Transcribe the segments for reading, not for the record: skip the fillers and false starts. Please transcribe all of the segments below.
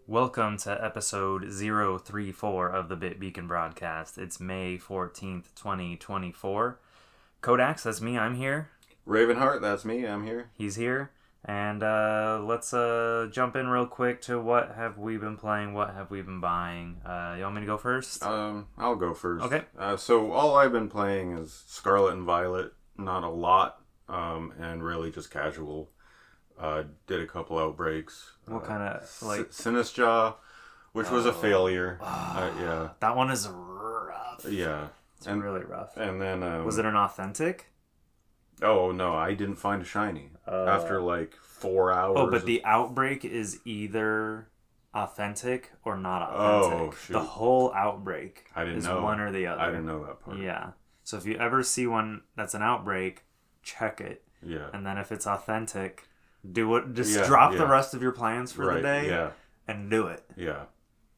Welcome to episode 034 of the Bit Beacon broadcast. It's May 14th, 2024. Kodax, that's me, I'm here. Ravenheart, that's me, I'm here. He's here. And let's jump in real quick to what have we been playing, what have we been buying. You want me to go first? I'll go first. Okay. So all I've been playing is Scarlet and Violet, not a lot, and really just casual. Did a couple outbreaks. What kind of, like... Sinistjaw, which was a failure. Yeah. That one is rough. Yeah. It's really rough. And then... was it an authentic? Oh, no, I didn't find a shiny. After like 4 hours. Oh, but the outbreak is either authentic or not authentic. Oh, shoot. The whole outbreak is know. one or the other. I didn't know that part. Yeah. So if you ever see one that's an outbreak, check it. Yeah. And then if it's authentic... Do it. Just drop the rest of your plans for the day and do it. Yeah.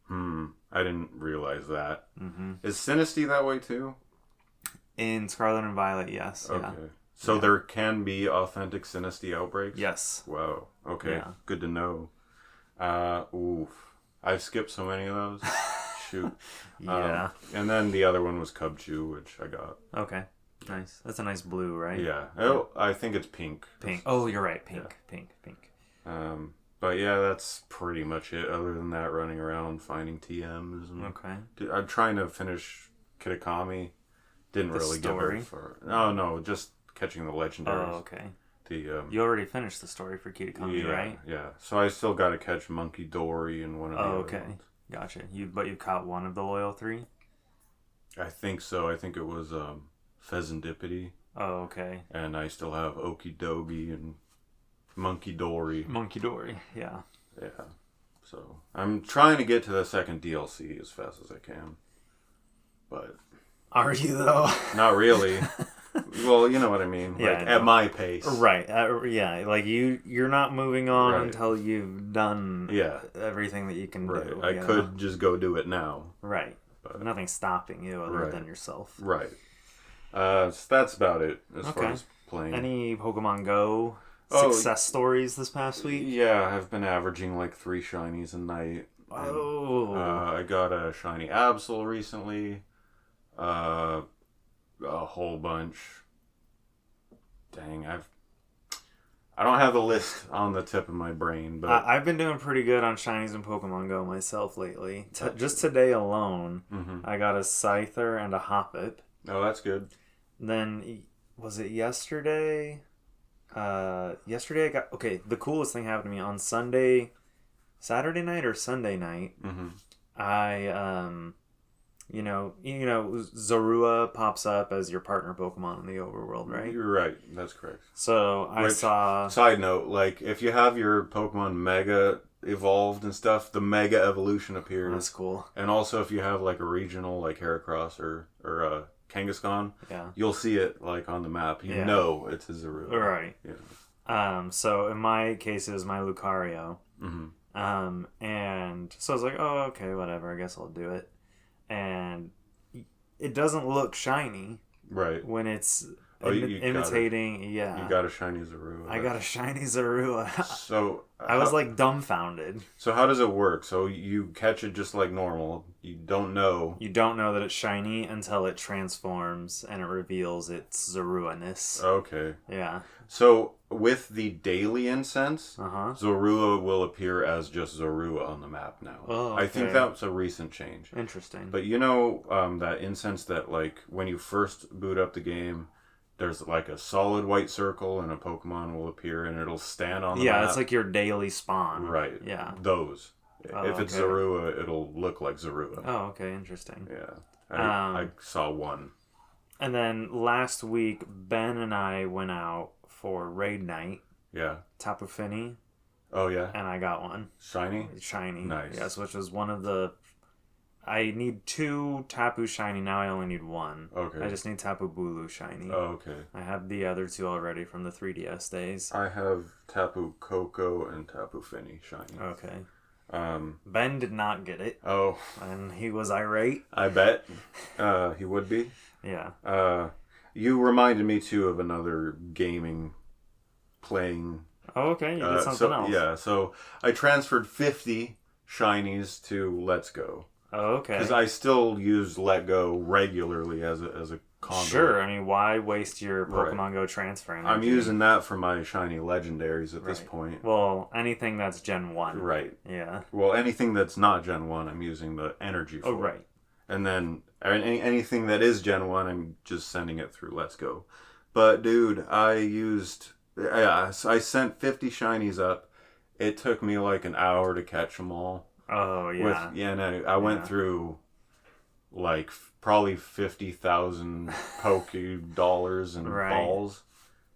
I didn't realize that. Mm-hmm. Is Sinisty that way too? In Scarlet and Violet, yes. Okay. Yeah. So there can be authentic Sinisty outbreaks? Yes. Wow. Okay. Yeah. Good to know. Oof. I've skipped so many of those. Shoot. Yeah. And then the other one was Cubchoo, which I got. Okay. Nice. That's a nice blue, right? Yeah. Oh, I think it's pink. Pink. Oh, you're right. Pink. Yeah. Pink. But yeah, that's pretty much it. Other than that, running around finding TMs. And Okay. I'm trying to finish Kitakami. Didn't The really story? get very far. No, just catching the legendaries. Oh, okay. You already finished the story for Kitakami, right? Yeah. So I still got to catch Monkey Dory and one of the other okay. ones. Gotcha. But you caught one of the Loyal 3? I think so. I think it was Pheasantipity. Oh, okay. And I still have Okidogi and Monkey Dory. Monkey Dory, yeah. Yeah. So I'm trying to get to the second DLC as fast as I can. But... Are you, though? Not really. Well, you know what I mean. Yeah, like, at my pace. Right. Yeah. Like, you're not moving on until you've done everything that you can do. I could just go do it now. Right. But nothing's stopping you other than yourself. Right. So that's about it as far as playing. Any Pokemon Go success stories this past week? Yeah, I've been averaging like 3 shinies a night. Oh. I got a shiny Absol recently. A whole bunch. Dang, I don't have the list on the tip of my brain, but I've been doing pretty good on shinies in Pokemon Go myself lately. Just today alone, I got a Scyther and a Hoppip. Oh, that's good. Then, was it yesterday? Yesterday I got... Okay, the coolest thing happened to me on Saturday night or Sunday night. I, Zorua pops up as your partner Pokemon in the overworld, right? You're right. That's correct. So, I saw... Side note, like, if you have your Pokemon Mega evolved and stuff, the Mega Evolution appears. That's cool. And also, if you have, like, a regional, like, Heracross or Kangaskhan, you'll see it like on the map. You know it's a Zorua. Right. Yeah. So in my case, it was my Lucario. And so I was like, oh, okay, whatever. I guess I'll do it. And it doesn't look shiny. Right. When it's imitating. You got a shiny Zorua. I got a shiny Zorua. So I was like dumbfounded. So how does it work? So you catch it just like normal. You don't know that it's shiny until it transforms and it reveals its Zorua-ness. Okay. Yeah. So with the daily incense, Uh-huh. Zorua will appear as just Zorua on the map now. Oh, okay. I think that's a recent change. Interesting. But you know that incense that, like, when you first boot up the game, there's like a solid white circle and a Pokemon will appear and it'll stand on the map. Yeah, it's like your daily spawn. Right. Yeah. Those. Oh, if it's Zorua, it'll look like Zorua. Oh, okay. Interesting. Yeah. I saw one. And then last week, Ben and I went out for raid night. Yeah. Tapu Fini. Oh, yeah? And I got one. Shiny? Shiny. Nice. Yes, which was one of the I need 2 Tapu Shiny. Now I only need 1. Okay. I just need Tapu Bulu Shiny. Oh, okay. I have the other 2 already from the 3DS days. I have Tapu Koko and Tapu Fini Shiny. Okay. Um, Ben did not get it. Oh. And he was irate. I bet. He would be. Yeah. You reminded me, too, of another playing. Oh, okay. You did something else. Yeah, so I transferred 50 shinies to Let's Go. Oh, okay. Because I still use Let Go regularly as a conduit. Sure. I mean, why waste your Pokemon Go transfer energy? I'm using that for my shiny legendaries at this point. Well, anything that's Gen 1. Right. Yeah. Well, anything that's not Gen 1, I'm using the energy for. Oh, right. And then anything that is Gen 1, I'm just sending it through Let's Go. But, dude, I sent 50 shinies up. It took me like an hour to catch them all. Oh, yeah. I went through like probably 50,000 dollars and balls.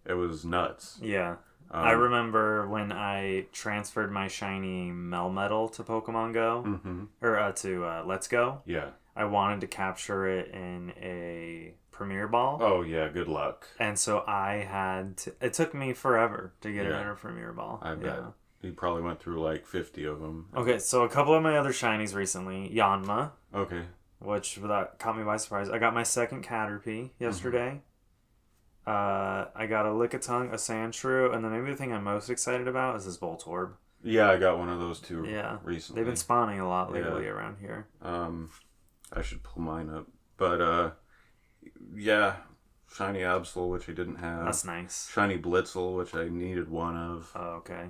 It was nuts. Yeah. I remember when I transferred my shiny Melmetal to Pokemon Go, or to Let's Go. Yeah. I wanted to capture it in a Premier Ball. Oh, yeah, good luck. And so I had to... It took me forever to get it in a Premier Ball. I bet. You probably went through like 50 of them. Okay, so a couple of my other shinies recently. Yanma. Okay. Which that caught me by surprise. I got my second Caterpie yesterday. I got a Lickitung, a Sandshrew, and then maybe the thing I'm most excited about is this Voltorb. Yeah, I got one of those too recently. They've been spawning a lot lately around here. I should pull mine up. But, yeah, Shiny Absol, which I didn't have. That's nice. Shiny Blitzel, which I needed one of. Oh, okay.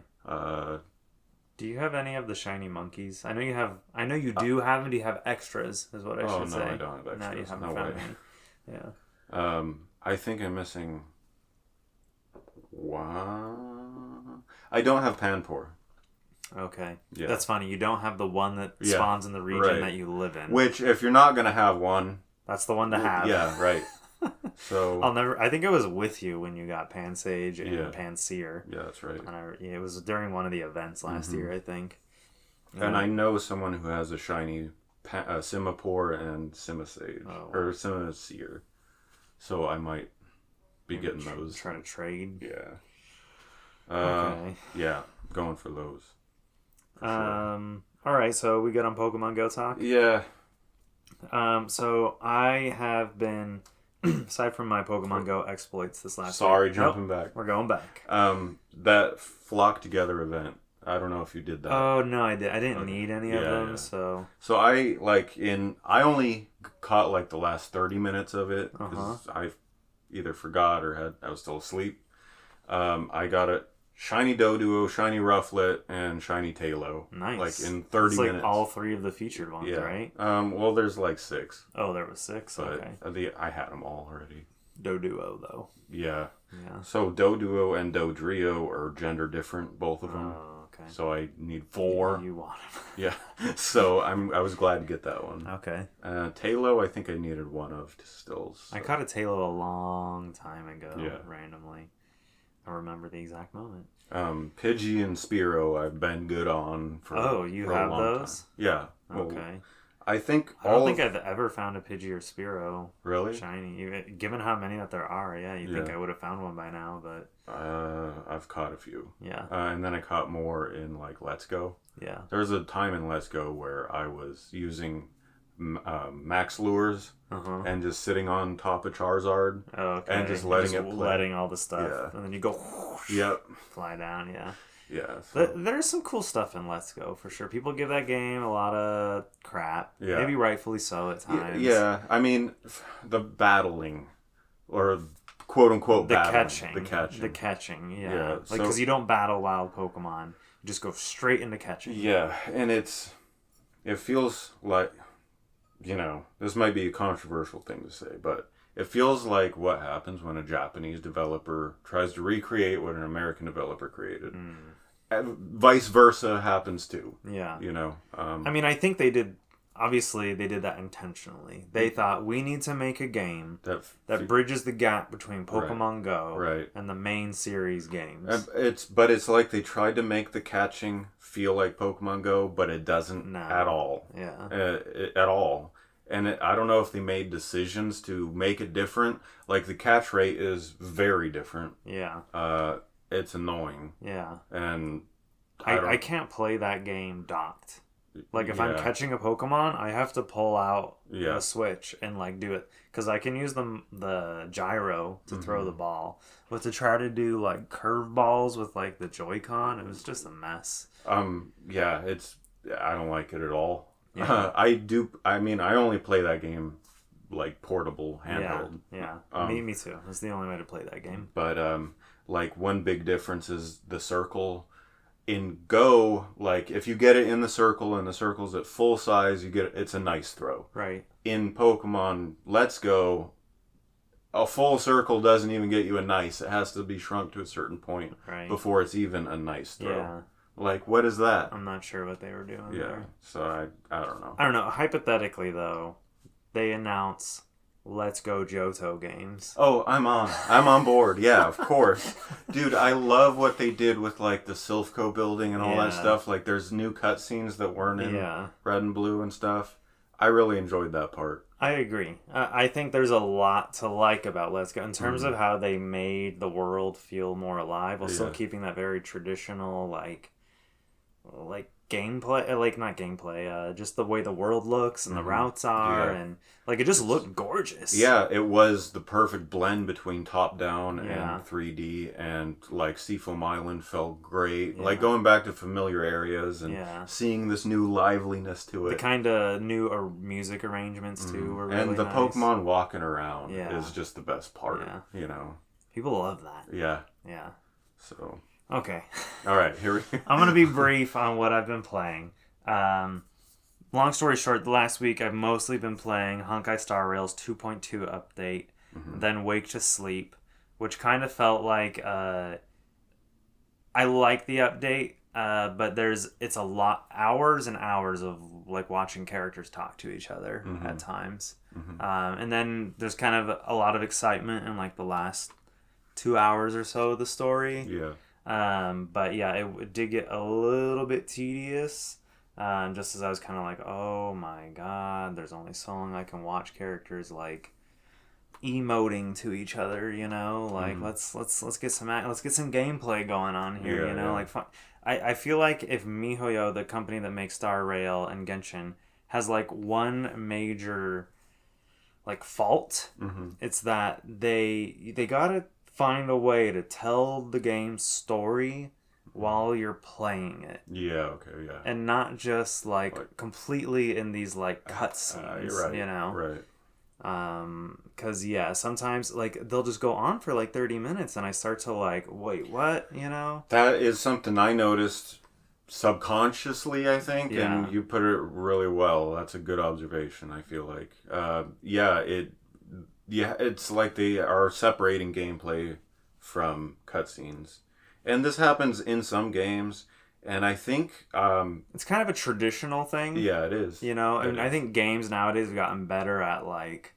Do you have any of the shiny monkeys? I know you have. I know you do have them. Do you have extras? Is what I should say. Oh no, I don't have extras. No, you haven't found any. Yeah. I think I'm missing one. I don't have Panpour. Okay. Yeah. That's funny. You don't have the one that spawns in the region that you live in. Which, if you're not gonna have one, that's the one to have. Yeah. Right. So I think it was with you when you got Pansage and Panseer. Yeah, that's right. And it was during one of the events last year, I think. And I know someone who has a shiny Simipour and Simisage or Simisear, so I might be getting those. Trying to trade. Yeah. Okay. Yeah, going for those. For sure. All right, so we good on Pokemon Go talk? Yeah. So I have been. Aside from my Pokemon Go exploits this last week. Jumping back. We're going back. That Flock Together event. I don't know if you did that. Oh, no, I didn't need any of them, so... So I only caught like the last 30 minutes of it because I either forgot or I was still asleep. I got it. Shiny Doduo, Shiny Rufflet, and Shiny Talo. Nice. Like in 30 minutes. Like all 3 of the featured ones, right? Well, there's like 6. Oh, there was 6? But okay. I had them all already. Doduo, though. Yeah. So Doduo and Dodrio are gender different, both of them. Oh, okay. So I need 4. You want them. Yeah. So I was glad to get that one. Okay. Talo, I think I needed one of still. So. I caught a Talo a long time ago, randomly. I remember the exact moment. Pidgey and Spearow I've been good on for you for have a long those? Time. Yeah. Well, okay. I don't think I've ever found a Pidgey or Spearow really shiny. Given how many that there are, you'd think I would have found one by now, but I've caught a few. Yeah. And then I caught more in like Let's Go. Yeah. There was a time in Let's Go where I was using max lures and just sitting on top of Charizard and just letting it play. Letting all the stuff and then you go whoosh, fly down. So. There's some cool stuff in Let's Go for sure. People give that game a lot of crap, maybe rightfully so at times. I mean the battling or quote unquote the battling. catching like because you don't battle wild Pokemon, you just go straight into catching. And it feels like, this might be a controversial thing to say, but it feels like what happens when a Japanese developer tries to recreate what an American developer created. And vice versa happens too. Yeah. I mean, I think they did obviously they did that intentionally. They thought we need to make a game that bridges the gap between Pokemon Go and the main series games. It's like they tried to make the catching feel like Pokemon Go, but it doesn't at all. Yeah. At all. And I don't know if they made decisions to make it different. Like, the catch rate is very different. Yeah. It's annoying. Yeah. And I can't play that game docked. Like, if I'm catching a Pokemon, I have to pull out a Switch and, like, do it. Because I can use the gyro to throw the ball. But to try to do, like, curveballs with, like, the Joy-Con, it was just a mess. Yeah, I don't like it at all. Yeah. I only play that game, like, portable, handheld. Yeah. Me too. That's the only way to play that game. But, like, one big difference is the circle. In Go, like, if you get it in the circle and the circle's at full size, it's a nice throw. Right. In Pokemon Let's Go, a full circle doesn't even get you a nice. It has to be shrunk to a certain point before it's even a nice throw. Yeah. Like, what is that? I'm not sure what they were doing there. So I don't know. I don't know. Hypothetically, though, they announce Let's Go Johto games. Oh, I'm on board. Yeah, of course. Dude, I love what they did with, like, the Silphco building and all that stuff. Like, there's new cutscenes that weren't in Red and Blue and stuff. I really enjoyed that part. I agree. I think there's a lot to like about Let's Go in terms of how they made the world feel more alive while still keeping that very traditional, like gameplay, like not gameplay, just the way the world looks and the routes are, and like it just looked gorgeous. Yeah, it was the perfect blend between top down and 3D, and like Seafoam Island felt great. Like going back to familiar areas and seeing this new liveliness to it. The kind of new music arrangements too were really and the nice. Pokemon walking around is just the best part. You know, people love that. Yeah. So. Okay. All right, here we go. I'm going to be brief on what I've been playing. Long story short, last week I've mostly been playing Honkai Star Rail's 2.2 update, then Wake to Sleep, which kind of felt like I like the update, but it's a lot, hours and hours of like watching characters talk to each other at times. And then there's kind of a lot of excitement in like the last 2 hours or so of the story. Yeah. But yeah, it did get a little bit tedious. Just as I was kind of like, oh my god, there's only so long I can watch characters like emoting to each other, you know, like let's get some gameplay going on here, you know, like I feel like if MiHoYo, the company that makes Star Rail and Genshin, has like one major like fault, it's that they gotta find a way to tell the game's story while you're playing it. Yeah, okay, yeah. And not just like completely in these like cutscenes, you're right, you know? Right. Because sometimes like they'll just go on for like 30 minutes and I start to like, wait, what? You know? That is something I noticed subconsciously, I think, and you put it really well. That's a good observation, I feel like. It's like they are separating gameplay from cutscenes. And this happens in some games, and I think... it's kind of a traditional thing. Yeah, it is. You know, I think games nowadays have gotten better at, like,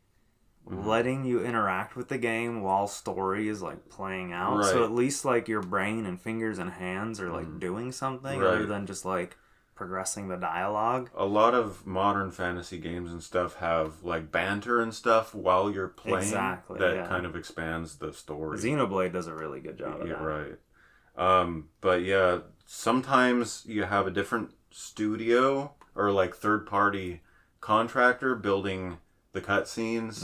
letting you interact with the game while story is, like, playing out. Right. So at least, like, your brain and fingers and hands are, like, doing something other than just, like, progressing the dialogue. A lot of modern fantasy games and stuff have like banter and stuff while you're playing that kind of expands the story. Xenoblade does a really good job of that. Right. But yeah, sometimes you have a different studio or like third party contractor building the cutscenes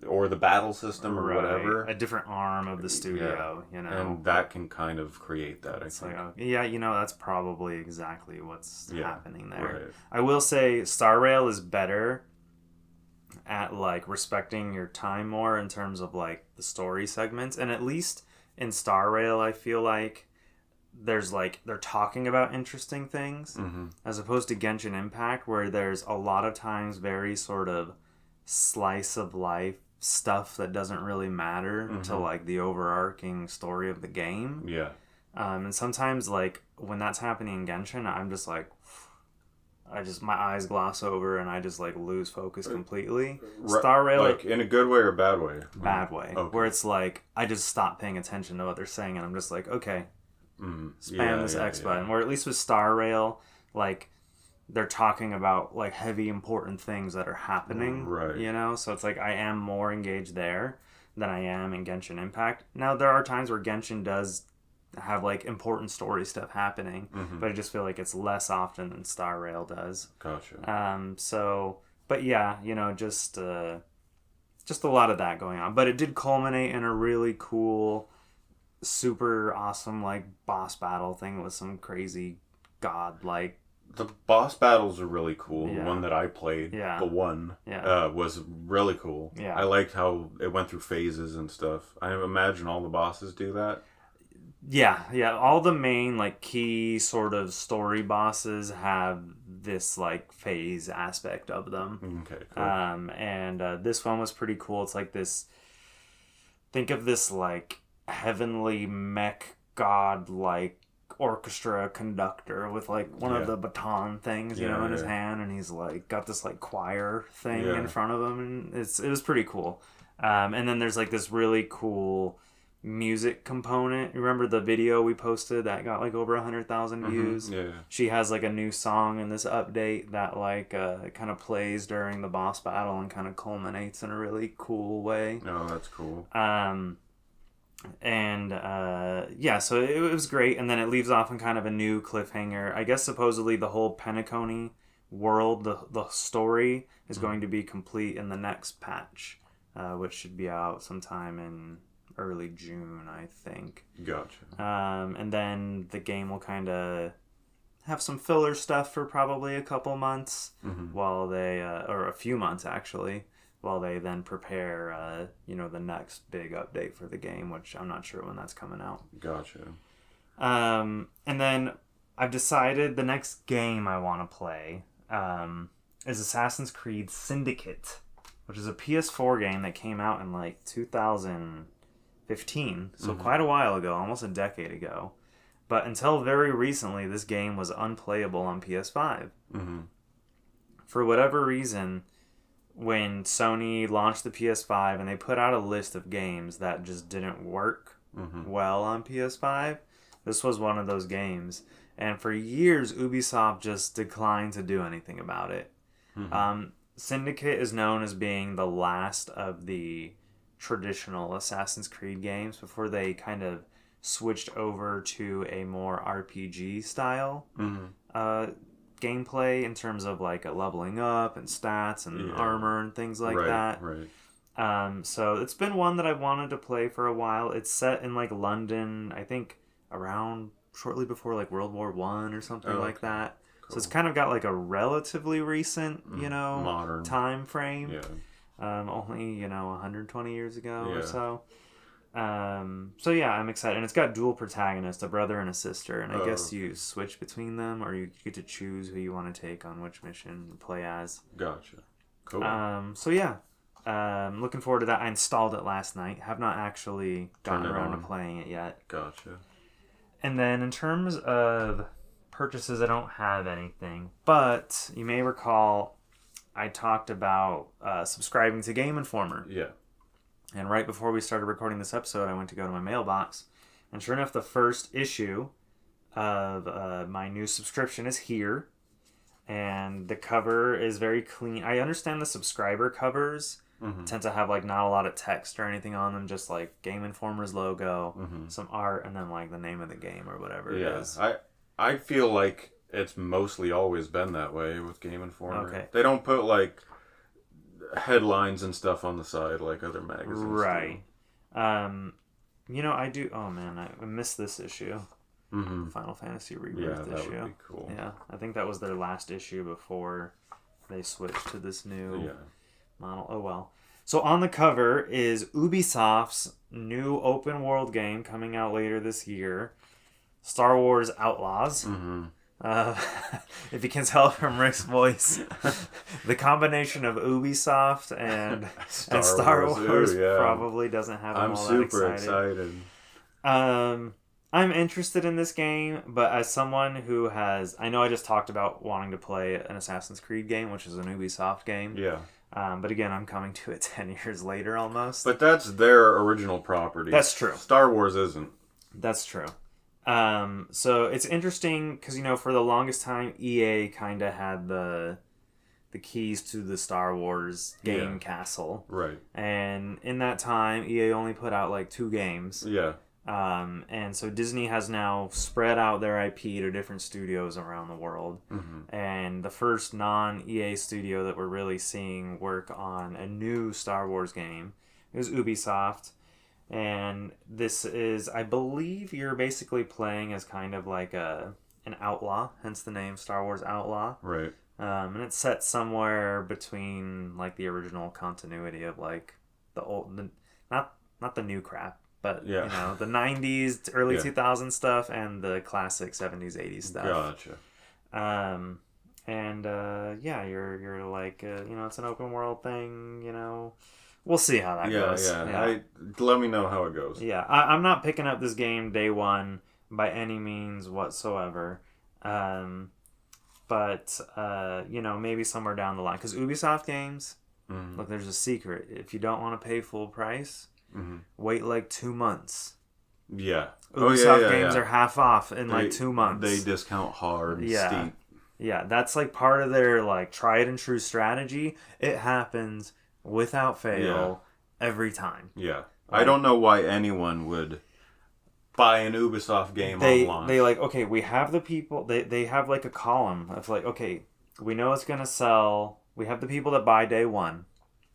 or the battle system or whatever. A different arm of the studio, you know. And that can kind of create that, I think. Like, you know, that's probably exactly what's happening there. Right. I will say Star Rail is better at like respecting your time more in terms of like the story segments, and at least in Star Rail I feel like there's like they're talking about interesting things as opposed to Genshin Impact where there's a lot of times very sort of slice of life stuff that doesn't really matter to like the overarching story of the game. Yeah. And sometimes like when that's happening in Genshin I'm just like my eyes gloss over and I just like lose focus completely. Star Rail, like in a good way or bad way? Bad way. Okay. Where it's like I just stop paying attention to what they're saying and I'm just like, okay, spam this X button. Or at least with Star Rail, like they're talking about like heavy important things that are happening, right? You know, so it's like I am more engaged there than I am in Genshin Impact. Now there are times where Genshin does have like important story stuff happening, but I just feel like it's less often than Star Rail does. Gotcha. So, but yeah, you know, just a lot of that going on. But it did culminate in a really cool, super awesome like boss battle thing with some crazy god like. The boss battles are really cool. Yeah. The one that I played, was really cool. Yeah. I liked how it went through phases and stuff. I imagine all the bosses do that. Yeah. All the main like key sort of story bosses have this like phase aspect of them. Okay, cool. And this one was pretty cool. It's like this. Think of this like heavenly mech god like orchestra conductor with like one of the baton things, you know, in his hand, and he's like got this like choir thing in front of him, and it was pretty cool. And then there's like this really cool music component. Remember the video we posted that got like over 100,000 views? Yeah. She has like a new song in this update that like kind of plays during the boss battle and kind of culminates in a really cool way. Oh, that's cool. So it was great, and then it leaves off in kind of a new cliffhanger. I guess supposedly the whole Penacony world, the story is going to be complete in the next patch, which should be out sometime in early June, I think. Gotcha. And then the game will kind of have some filler stuff for probably a couple months while they, or a few months actually, while they then prepare, the next big update for the game, which I'm not sure when that's coming out. Gotcha. And then I've decided the next game I want to play is Assassin's Creed Syndicate, which is a PS4 game that came out in like 2015, so quite a while ago, almost a decade ago. But until very recently, this game was unplayable on PS5. For whatever reason, when Sony launched the PS5 and they put out a list of games that just didn't work well on PS5, this was one of those games. And for years, Ubisoft just declined to do anything about it. Syndicate is known as being the last of the traditional Assassin's Creed games before they kind of switched over to a more RPG style gameplay in terms of like a leveling up and stats and armor and things like that. Right. So it's been one that I've wanted to play for a while. It's set in like London, I think around shortly before like World War I or something like that. Cool. So it's kind of got like a relatively recent, modern time frame. Yeah. Only, 120 years ago or so. I'm excited. And it's got dual protagonists, a brother and a sister. And I guess you switch between them, or you get to choose who you want to take on which mission and play as. Gotcha. Cool. Looking forward to that. I installed it last night. Have not actually gotten around to playing it yet. Gotcha. And then in terms of purchases, I don't have anything. But you may recall I talked about subscribing to Game Informer. Yeah. And right before we started recording this episode, I went to go to my mailbox. And sure enough, the first issue of my new subscription is here. And the cover is very clean. I understand the subscriber covers tend to have like not a lot of text or anything on them. Just like Game Informer's logo, some art, and then like the name of the game or whatever it is. I feel like it's mostly always been that way with Game Informer. Okay. They don't put like headlines and stuff on the side like other magazines. Right. I do. Oh man, I missed this issue. Final Fantasy Rebirth issue. Would be cool. Yeah, I think that was their last issue before they switched to this new model. Oh well. So on the cover is Ubisoft's new open world game coming out later this year, Star Wars Outlaws. If you can tell from Rick's voice, the combination of Ubisoft and Star Wars probably doesn't have him all that excited. I'm super excited. I'm interested in this game, but as someone who has... I know I just talked about wanting to play an Assassin's Creed game, which is an Ubisoft game. Yeah. But again, I'm coming to it 10 years later almost. But that's their original property. That's true. Star Wars isn't. That's true. So it's interesting because, for the longest time, EA kind of had the keys to the Star Wars game castle. Right. And in that time, EA only put out like 2 games. Yeah. And so Disney has now spread out their IP to different studios around the world. Mm-hmm. And the first non-EA studio that we're really seeing work on a new Star Wars game is Ubisoft. And this is, I believe you're basically playing as kind of like an outlaw, hence the name Star Wars Outlaw. Right. And it's set somewhere between like the original continuity of like the old, not the new crap, but the 90s, early 2000s stuff and the classic 70s, 80s stuff. Gotcha. You're like, it's an open world thing, We'll see how that goes. Yeah. Let me know how it goes. Yeah, I'm not picking up this game day one by any means whatsoever. But maybe somewhere down the line. Because Ubisoft games, look, there's a secret. If you don't want to pay full price, wait like 2 months. Yeah. Ubisoft games are half off in like 2 months. They discount hard and steep. Yeah, that's like part of their like tried and true strategy. It happens without fail every time. Yeah. I don't know why anyone would buy an Ubisoft game on launch. They like, okay, we have the people, they have like a column of like, okay, we know it's going to sell. We have the people that buy day one.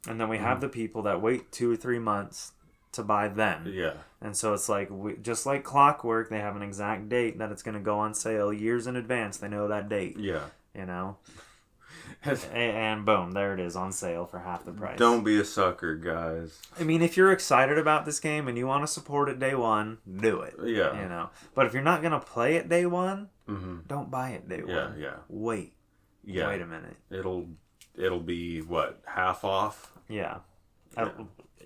And then we have the people that wait 2 or 3 months to buy then. Yeah. And so it's like, just like clockwork, they have an exact date that it's going to go on sale years in advance. They know that date. Yeah. And boom, there it is on sale for half the price. Don't be a sucker, guys. I mean, if you're excited about this game and you want to support it day one, do it. Yeah. But if you're not going to play it day one, don't buy it day one. Yeah. Wait. Yeah. Wait a minute. It'll be, what, half off? Yeah.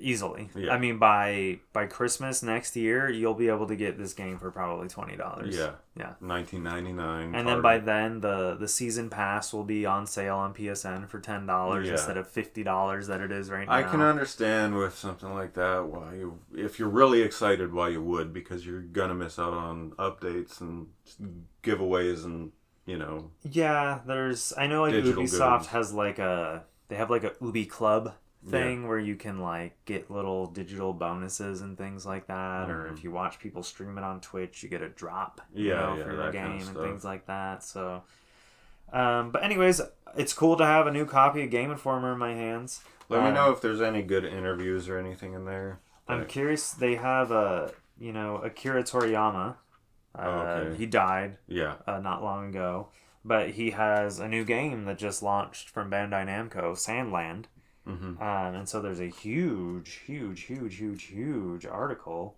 Easily. Yeah. I mean, by Christmas next year, you'll be able to get this game for probably $20. Yeah. Yeah. $19.99. And then by then, the season pass will be on sale on PSN for $10 instead of $50 that it is right now. I can understand with something like that if you're really excited, why you would, because you're gonna miss out on updates and giveaways and Yeah, I know like Ubisoft goods. has like they have like a Ubi Club thing where you can like get little digital bonuses and things like that, or if you watch people stream it on Twitch, you get a drop for your game and things like that. So but anyways, it's cool to have a new copy of Game Informer in my hands. Let me know if there's any good interviews or anything in there. I'm curious. They have Akira Toriyama. He died not long ago, but he has a new game that just launched from Bandai Namco, Sandland. And so there's a huge article.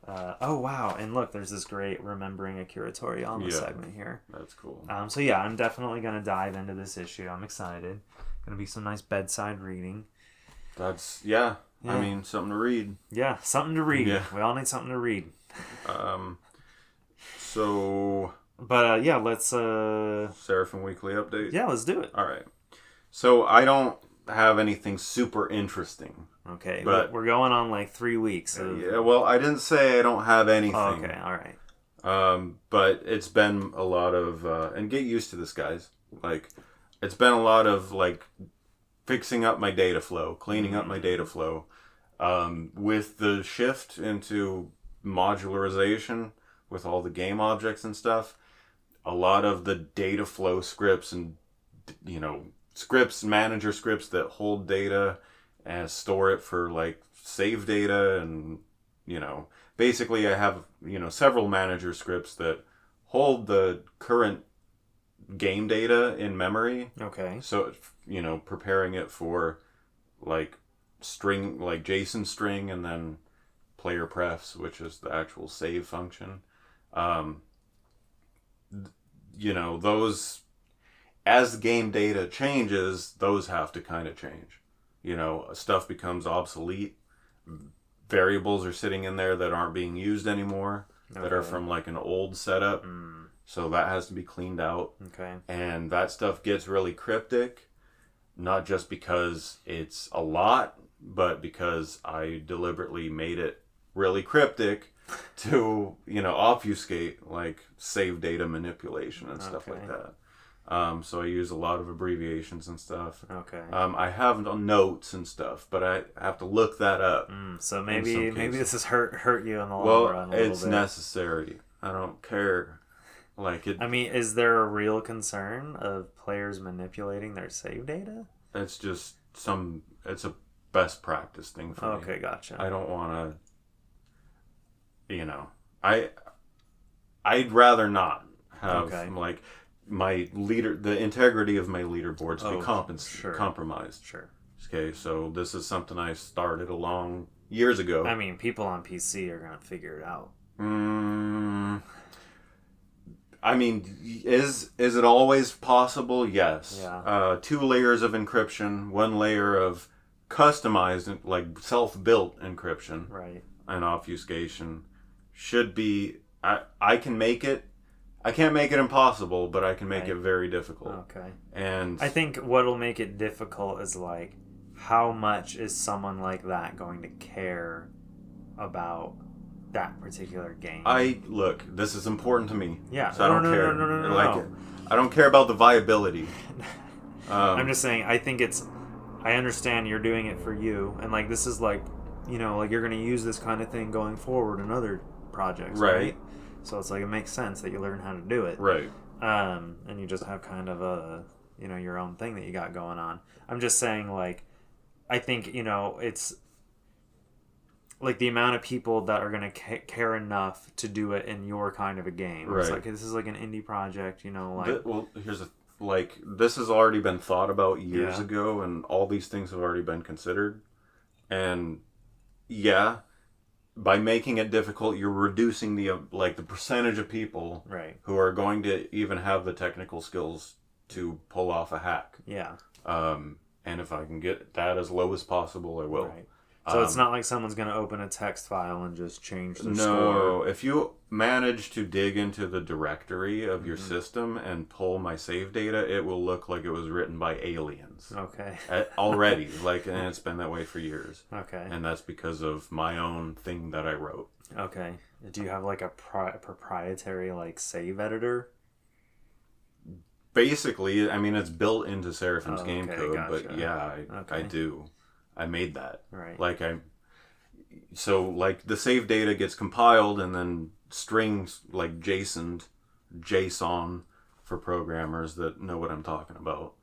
Oh wow, and look, there's this great Remembering Akira Toriyama segment here. That's cool. So yeah, I'm definitely gonna dive into this issue. I'm excited. Gonna be some nice bedside reading. That's I mean, something to read. Yeah, something to read. Yeah. We all need something to read. But let's Seraphim Weekly update. Yeah, let's do it. All right. So I don't have anything super interesting. Okay, but we're going on like 3 weeks. Well, I didn't say I don't have anything. Oh, okay, all right. But it's been a lot of and get used to this, guys. Like, it's been a lot of like fixing up my data flow, cleaning up my data flow, with the shift into modularization with all the game objects and stuff. A lot of the data flow scripts and manager scripts that hold data and store it for like save data, and basically I have several manager scripts that hold the current game data in memory. Okay. So preparing it for like string, like JSON string, and then player prefs, which is the actual save function. Those, as the game data changes, those have to kind of change. Stuff becomes obsolete. Variables are sitting in there that aren't being used anymore. that are from like an old setup. So that has to be cleaned out. Okay. And that stuff gets really cryptic, not just because it's a lot, but because I deliberately made it really cryptic to, obfuscate like save data manipulation and stuff like that. So I use a lot of abbreviations and stuff. Okay. I have notes and stuff, but I have to look that up. So maybe this has hurt you in the long run a little it's bit. necessary. I don't care. Like it. I mean, is there a real concern of players manipulating their save data? It's just it's a best practice thing for me. Okay, gotcha. I don't want to, I'd rather not have like my the integrity of my leaderboards be compromised. Sure. Okay, so this is something I started along years ago. I mean, people on PC are going to figure it out. I mean, is it always possible? Yes. Yeah. 2 layers of encryption, 1 layer of customized, like self-built encryption, right, and obfuscation should be. I can make it. I can't make it impossible, but I can make it very difficult. Okay. And I think what'll make it difficult is like, how much is someone like that going to care about that particular game? Look, this is important to me. Yeah. So I don't care. No. I don't care about the viability. I'm just saying, I understand you're doing it for you, and like this is like, like you're going to use this kind of thing going forward in other projects, right? So it's like it makes sense that you learn how to do it, right? And you just have kind of a your own thing that you got going on. I'm just saying, like, I think it's like the amount of people that are going to care enough to do it in your kind of a game. Right. It's like, this is like an indie project, like... Well, this has already been thought about years ago, and all these things have already been considered. And, by making it difficult, you're reducing the percentage of people who are going to even have the technical skills to pull off a hack. Yeah. And if I can get that as low as possible, I will. Right. So it's not like someone's going to open a text file and just change the score. No, if you manage to dig into the directory of your system and pull my save data, it will look like it was written by aliens. Okay. Already, and it's been that way for years. Okay. And that's because of my own thing that I wrote. Okay. Do you have like a proprietary save editor? Basically, I mean, it's built into Seraphim's game code, gotcha. But I do. I made that. Right. The save data gets compiled and then strings JSON for programmers that know what I'm talking about.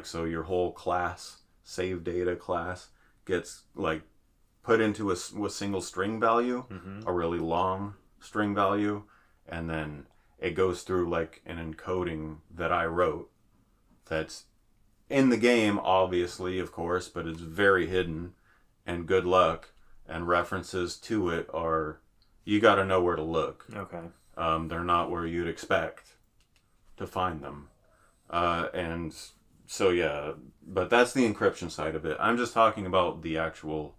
So your whole class, save data class, gets put into a single string value, a really long string value, and then it goes through an encoding that I wrote that's in the game, obviously, of course, but it's very hidden, and good luck, and references to it you gotta know where to look. Okay. They're not where you'd expect to find them. And so, but that's the encryption side of it. I'm just talking about the actual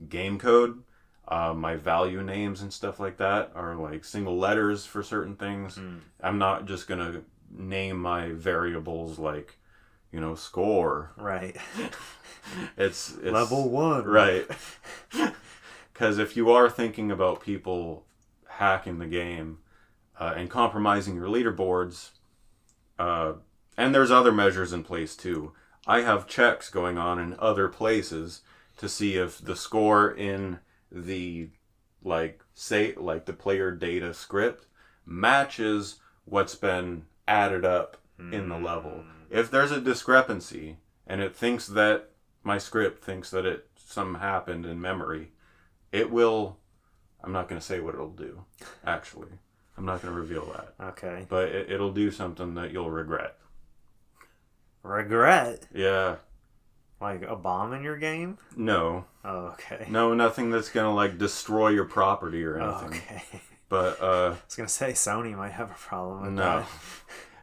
game code. My value names and stuff like that are single letters for certain things. I'm not just gonna name my variables score. Right. It's level 1. Right. Because if you are thinking about people hacking the game and compromising your leaderboards, and there's other measures in place too. I have checks going on in other places to see if the score in the the player data script matches what's been added up in the level. If there's a discrepancy and it thinks that my script thinks that something happened in memory, it will. I'm not going to say what it'll do, actually. I'm not going to reveal that. Okay. But it'll do something that you'll regret. Regret? Yeah. Like a bomb in your game? No. Oh, okay. No, nothing that's going to destroy your property or anything. Okay. But I was going to say Sony might have a problem with that.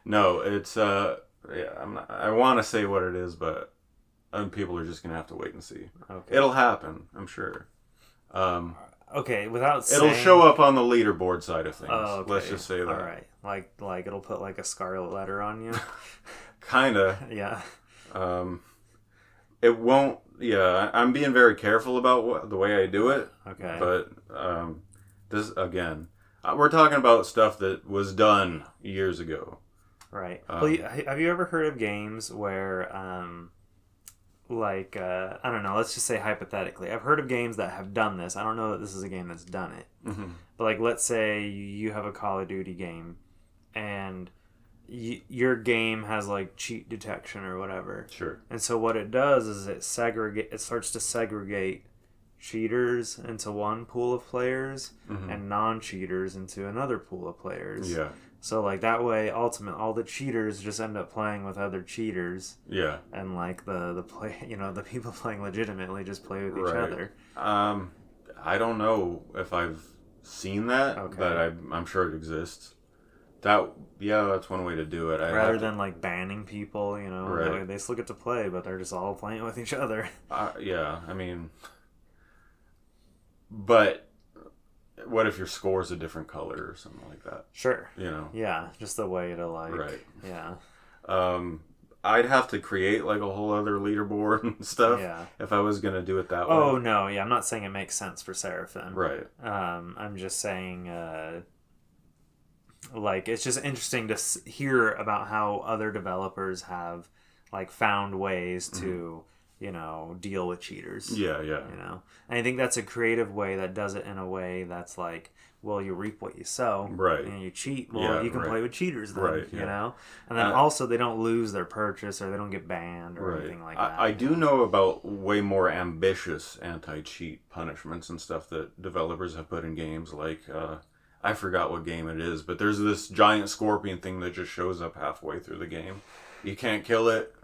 No, it's I want to say what it is, but people are just going to have to wait and see. Okay. It'll happen, I'm sure. Okay, without It'll saying... show up on the leaderboard side of things. Oh, okay. Let's just say that. All right. Like it'll put like a scarlet letter on you. Kinda. Yeah. It won't. Yeah, I'm being very careful about the way I do it. Okay. But this again, we're talking about stuff that was done years ago. Right. Well, have you ever heard of games where, I don't know, let's just say hypothetically, I've heard of games that have done this. I don't know that this is a game that's done it. Mm-hmm. But, like, let's say you have a Call of Duty game, and your game has, like, cheat detection or whatever. Sure. And so what it does is it starts to segregate cheaters into one pool of players and non-cheaters into another pool of players. Yeah. So, like, that way, ultimately, all the cheaters just end up playing with other cheaters. Yeah. And, like, the people playing legitimately just play with each other. I don't know if I've seen that, but I'm sure it exists. That's one way to do it. Rather than, like, banning people, you know. Right. They still get to play, but they're just all playing with each other. Yeah, I mean... But... What if your score's a different color or something like that? Sure. You know? Yeah, just the way to, like... Right. Yeah. I'd have to create, like, a whole other leaderboard and stuff if I was going to do it that way. Oh, no, yeah, I'm not saying it makes sense for Seraphim. Right. I'm just saying, like, it's just interesting to hear about how other developers have, like, found ways to... you know, deal with cheaters. Yeah. You know? And I think that's a creative way that does it in a way that's like, well, you reap what you sow. Right. And you cheat. Well, you can play with cheaters then. Right, you know? And then also they don't lose their purchase or they don't get banned or anything like that. I do know about way more ambitious anti-cheat punishments and stuff that developers have put in games. Like, I forgot what game it is, but there's this giant scorpion thing that just shows up halfway through the game. You can't kill it.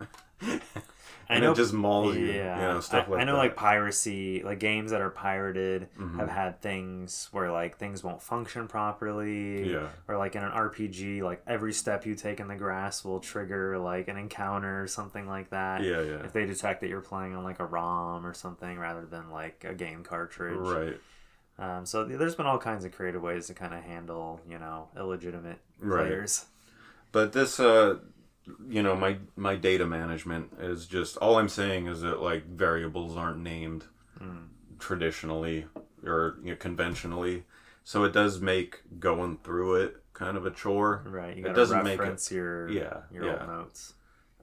And it just mauls you. Yeah. You know, stuff like that. I know, like, piracy, like, games that are pirated have had things where, like, things won't function properly. Yeah. Or, like, in an RPG, like, every step you take in the grass will trigger, like, an encounter or something like that. Yeah. If they detect that you're playing on, like, a ROM or something rather than, like, a game cartridge. Right. So there's been all kinds of creative ways to kind of handle, you know, illegitimate players. But this... you know, my data management is just... All I'm saying is that, like, variables aren't named traditionally or, you know, conventionally. So it does make going through it kind of a chore. Right. You got to reference your old notes.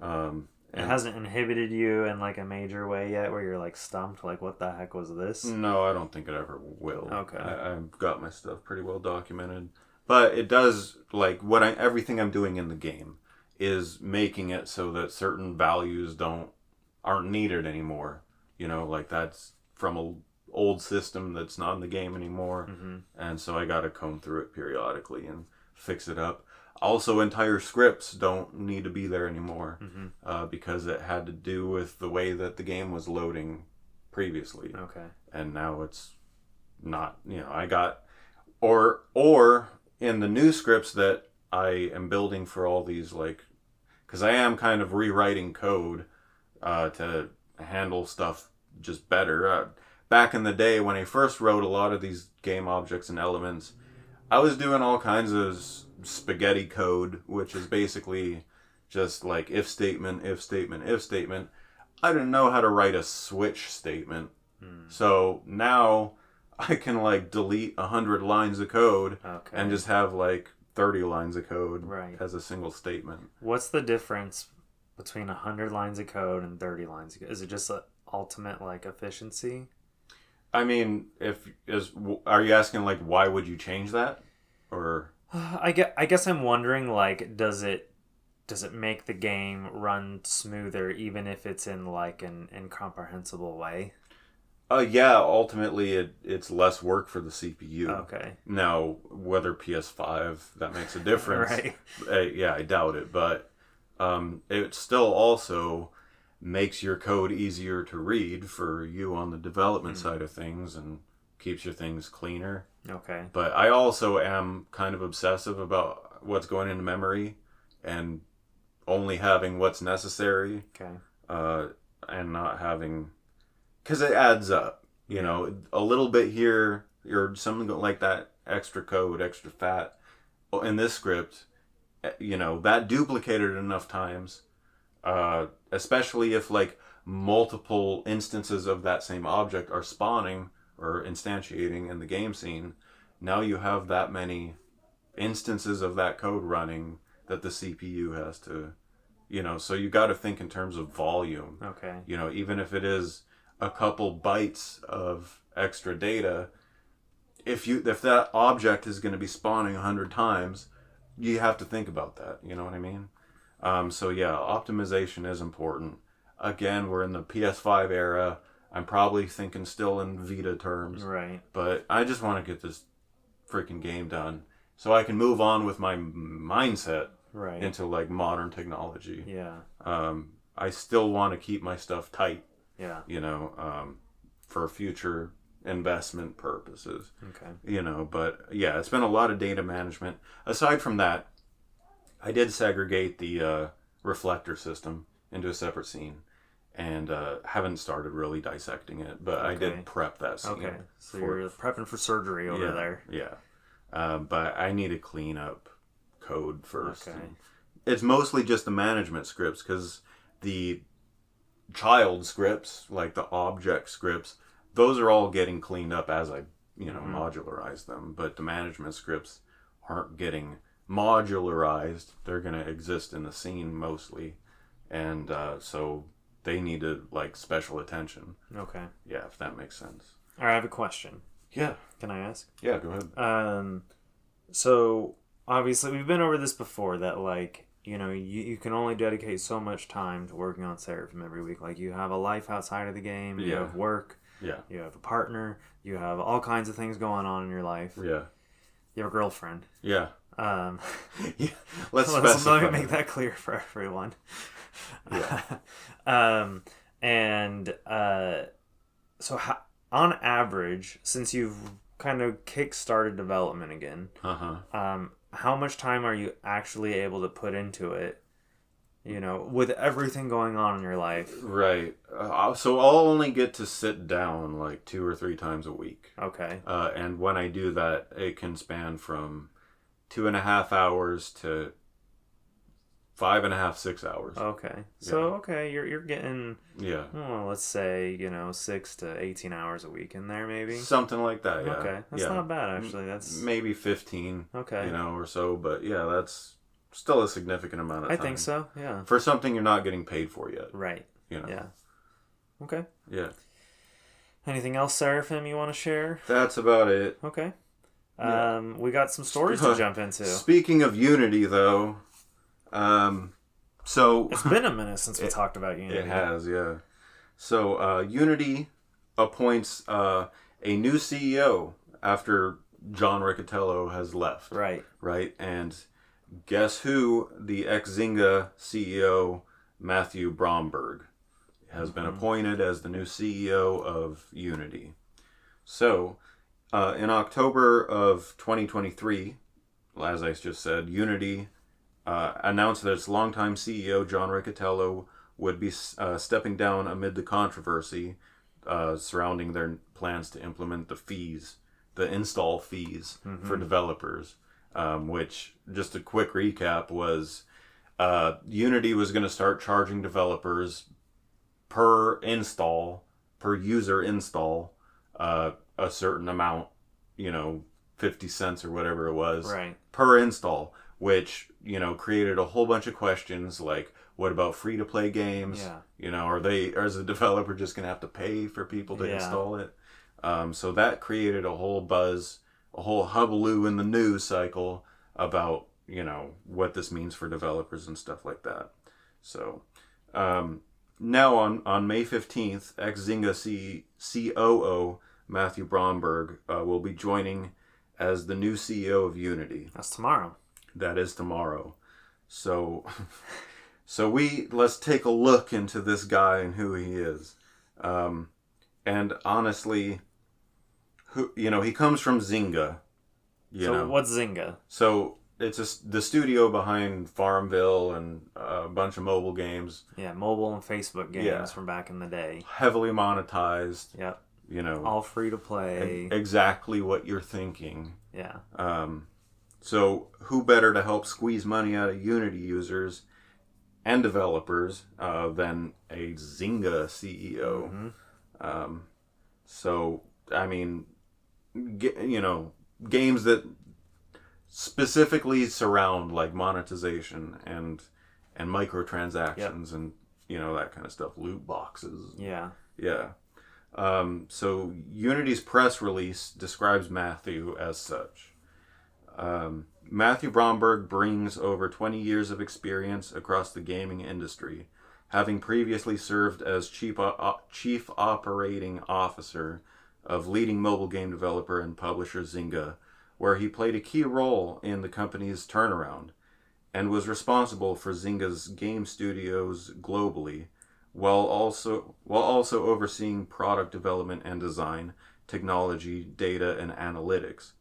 It hasn't inhibited you in, like, a major way yet where you're, like, stumped? Like, what the heck was this? No, I don't think it ever will. Okay. I've got my stuff pretty well documented. But it does, like, everything I'm doing in the game is making it so that certain values aren't needed anymore. You know, like, that's from an old system that's not in the game anymore. And so I gotta comb through it periodically and fix it up. Also, entire scripts don't need to be there anymore because it had to do with the way that the game was loading previously. Okay. And now it's not, you know, I got... Or in the new scripts that I am building for all these, like... Because I am kind of rewriting code to handle stuff just better. Back in the day when I first wrote a lot of these game objects and elements, I was doing all kinds of spaghetti code, which is basically just like if statement, if statement, if statement. I didn't know how to write a switch statement. So now I can, like, delete 100 lines of code and just have, like, 30 lines of code as a single statement. What's the difference between 100 lines of code and 30 lines of code? Is it just an ultimate, like, efficiency? I mean, are you asking, like, why would you change that? Or I guess I'm wondering, like, does it make the game run smoother even if it's in, like, an incomprehensible way? Yeah, ultimately it's less work for the CPU. Okay. Now, whether PS5, that makes a difference. Right. Yeah, I doubt it. But it still also makes your code easier to read for you on the development side of things and keeps your things cleaner. Okay. But I also am kind of obsessive about what's going into memory and only having what's necessary. Okay. And not having... Because it adds up, you know, a little bit here or something like that, extra code, extra fat in this script, that duplicated enough times, especially if like multiple instances of that same object are spawning or instantiating in the game scene. Now you have that many instances of that code running that the CPU has to, so you got to think in terms of volume. Okay. Even if it is a couple bytes of extra data, if that object is going to be spawning 100 times, you have to think about that. You know what I mean? So yeah, optimization is important. Again, we're in the PS5 era. I'm probably thinking still in Vita terms. Right. But I just want to get this freaking game done so I can move on with my mindset into like modern technology. Yeah. I still want to keep my stuff tight. Yeah. For future investment purposes. Okay. But yeah, it's been a lot of data management. Aside from that, I did segregate the reflector system into a separate scene, and haven't started really dissecting it, but I did prep that scene. Okay, so you're prepping for surgery over there. Yeah. But I need to clean up code first. Okay. It's mostly just the management scripts, because the child scripts, like the object scripts, those are all getting cleaned up as I, modularize them. But the management scripts aren't getting modularized. They're going to exist in the scene mostly. And so they need to, like, special attention. Okay. Yeah, if that makes sense. All right, I have a question. Yeah. Can I ask? Yeah, go ahead. So, obviously, we've been over this before, that, like, you can only dedicate so much time to working on Seraphim every week. Like, you have a life outside of the game. You have work. Yeah. You have a partner. You have all kinds of things going on in your life. Yeah. You have a girlfriend. Yeah. Yeah. Let's specify. Let me make that clear for everyone. Yeah. So on average, since you've kind of kick-started development again, how much time are you actually able to put into it? With everything going on in your life. Right. So I'll only get to sit down like 2 or 3 times a week. Okay. And when I do that, it can span from 2.5 hours to 5.5, 6 hours. Okay. So, you're getting, let's say, 6 to 18 hours a week in there, maybe? Something like that, yeah. Okay. That's not bad, actually. That's maybe 15, okay. Or so. But, yeah, that's still a significant amount of time. I think so, yeah. For something you're not getting paid for yet. Right. Yeah. Okay. Yeah. Anything else, Seraphim, you want to share? That's about it. Okay. We got some stories to jump into. Speaking of Unity, though, so it's been a minute since we talked about Unity. It has, yeah. So Unity appoints a new CEO after John Riccitiello has left. Right. Right, and guess who? The ex-Zynga CEO, Matthew Bromberg, has been appointed as the new CEO of Unity. So, in October of 2023, as I just said, Unity announced that its longtime CEO, John Riccitiello, would be stepping down amid the controversy surrounding their plans to implement the install fees for developers. Which, just a quick recap, was Unity was going to start charging developers per user install, a certain amount, 50 cents or whatever it was, per install, which, created a whole bunch of questions like, what about free-to-play games? Are they, as a developer, just going to have to pay for people to install it? So that created a whole buzz, a whole hullabaloo in the news cycle about, what this means for developers and stuff like that. So, now on May 15th, ex-Zynga COO Matthew Bromberg will be joining as the new CEO of Unity. That's tomorrow. That is tomorrow. So, let's take a look into this guy and who he is. And honestly, he comes from Zynga. What's Zynga? So it's the studio behind Farmville and a bunch of mobile games. Yeah, mobile and Facebook games from back in the day. Heavily monetized. Yep. all free to play. Exactly what you're thinking. Yeah. So who better to help squeeze money out of Unity users and developers than a Zynga CEO? Mm-hmm. So, I mean, games that specifically surround like monetization and microtransactions and that kind of stuff, loot boxes. Yeah. Yeah. So Unity's press release describes Matthew as such. Matthew Bromberg brings over 20 years of experience across the gaming industry, having previously served as chief operating officer of leading mobile game developer and publisher Zynga, where he played a key role in the company's turnaround, and was responsible for Zynga's game studios globally, while also overseeing product development and design, technology, data, and analytics.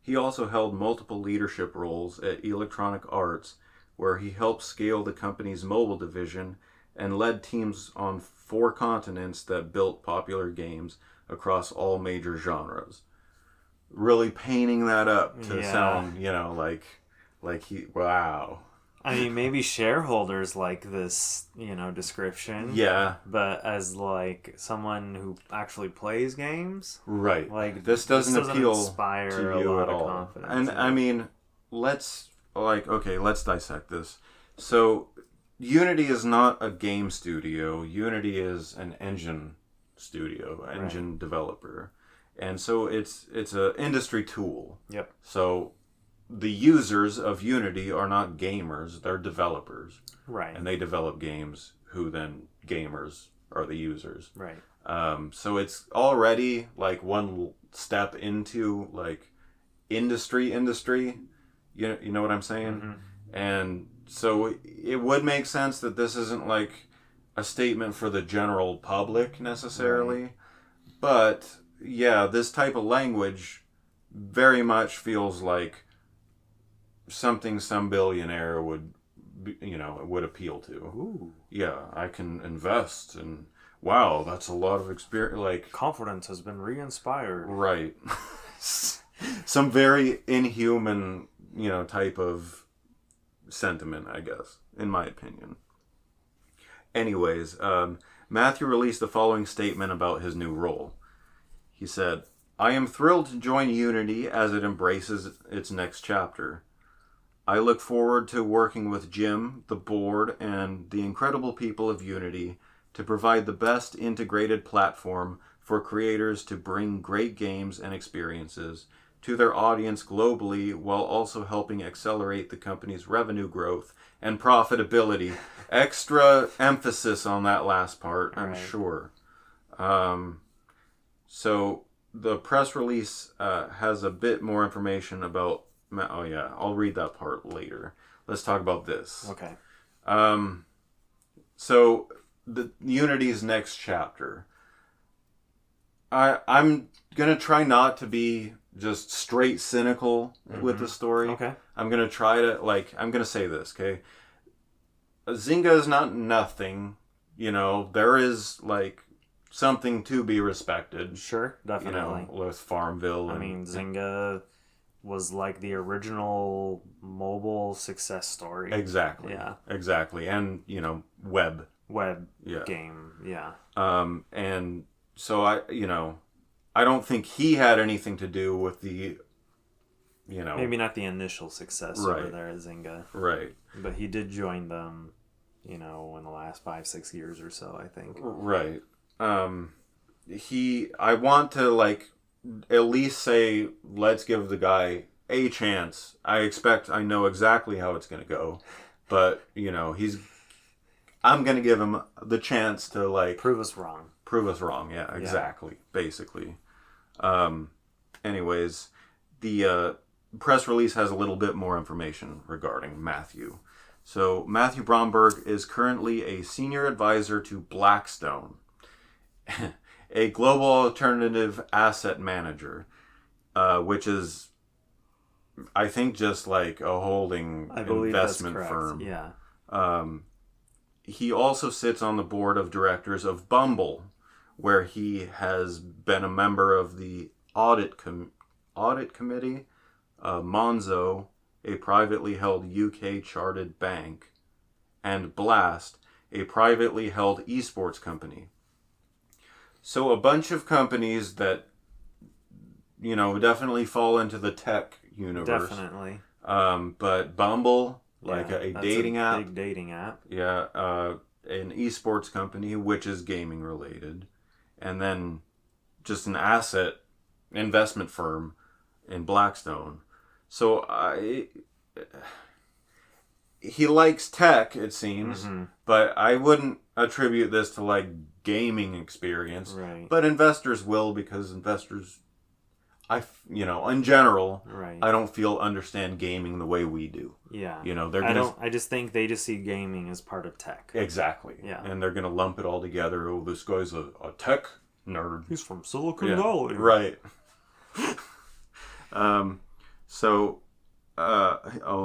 He also held multiple leadership roles at Electronic Arts, where he helped scale the company's mobile division and led teams on 4 continents that built popular games across all major genres. Really painting that up to sound, like he, wow. I mean, maybe shareholders like this, description. Yeah. But as like someone who actually plays games, right? Like this doesn't appeal inspire to a you lot at of all. confidence. And I mean, let's dissect this. So, Unity is not a game studio. Unity is an engine studio, engine developer, and so it's an industry tool. Yep. So the users of Unity are not gamers, they're developers. Right. And they develop games who then gamers are the users. Right. So it's already like one step into like industry. You know what I'm saying? Mm-hmm. And so it would make sense that this isn't like a statement for the general public necessarily. Right. But yeah, this type of language very much feels like something some billionaire would appeal to. Ooh. Yeah, I can invest, and wow, that's a lot of experience. Like, confidence has been re-inspired. Right. Some very inhuman, type of sentiment, I guess, in my opinion. Anyways, Matthew released the following statement about his new role. He said, "I am thrilled to join Unity as it embraces its next chapter. I look forward to working with Jim, the board, and the incredible people of Unity to provide the best integrated platform for creators to bring great games and experiences to their audience globally, while also helping accelerate the company's revenue growth and profitability." Extra emphasis on that last part, I'm sure. So the press release has a bit more information about... Oh yeah, I'll read that part later. Let's talk about this. Okay. So the Unity's next chapter. I'm gonna try not to be just straight cynical with the story. Okay. I'm gonna try to I'm gonna say this, okay? Zynga is not nothing. There is something to be respected. Sure, definitely. With Farmville. I mean, Zynga was like the original mobile success story. Exactly. Yeah. Exactly. And, web game. Yeah. And so I don't think he had anything to do with the, maybe not the initial success over there at Zynga. Right. But he did join them, in the last 5-6 years or so, I think. Right. I want to at least say, let's give the guy a chance. I know exactly how it's going to go, but I'm going to give him the chance to prove us wrong. Prove us wrong. Yeah, exactly. Yeah. Basically. Anyways, the press release has a little bit more information regarding Matthew. So Matthew Bromberg is currently a senior advisor to Blackstone, a global alternative asset manager, which is, I think, just like a holding investment firm. Yeah. He also sits on the board of directors of Bumble, where he has been a member of the audit committee, Monzo, a privately held UK chartered bank, and Blast, a privately held esports company. So a bunch of companies that, definitely fall into the tech universe. Definitely. But Bumble, like a dating app. Big dating app. Yeah. An esports company, which is gaming related. And then just an asset investment firm in Blackstone. So he likes tech, it seems, but I wouldn't attribute this to like gaming experience. Right. But investors will, because investors, in general, right. I don't feel understand gaming the way we do. Yeah. I just think they just see gaming as part of tech. Exactly. Yeah. And they're gonna lump it all together. Oh, this guy's a tech nerd. He's from Silicon Valley. Right.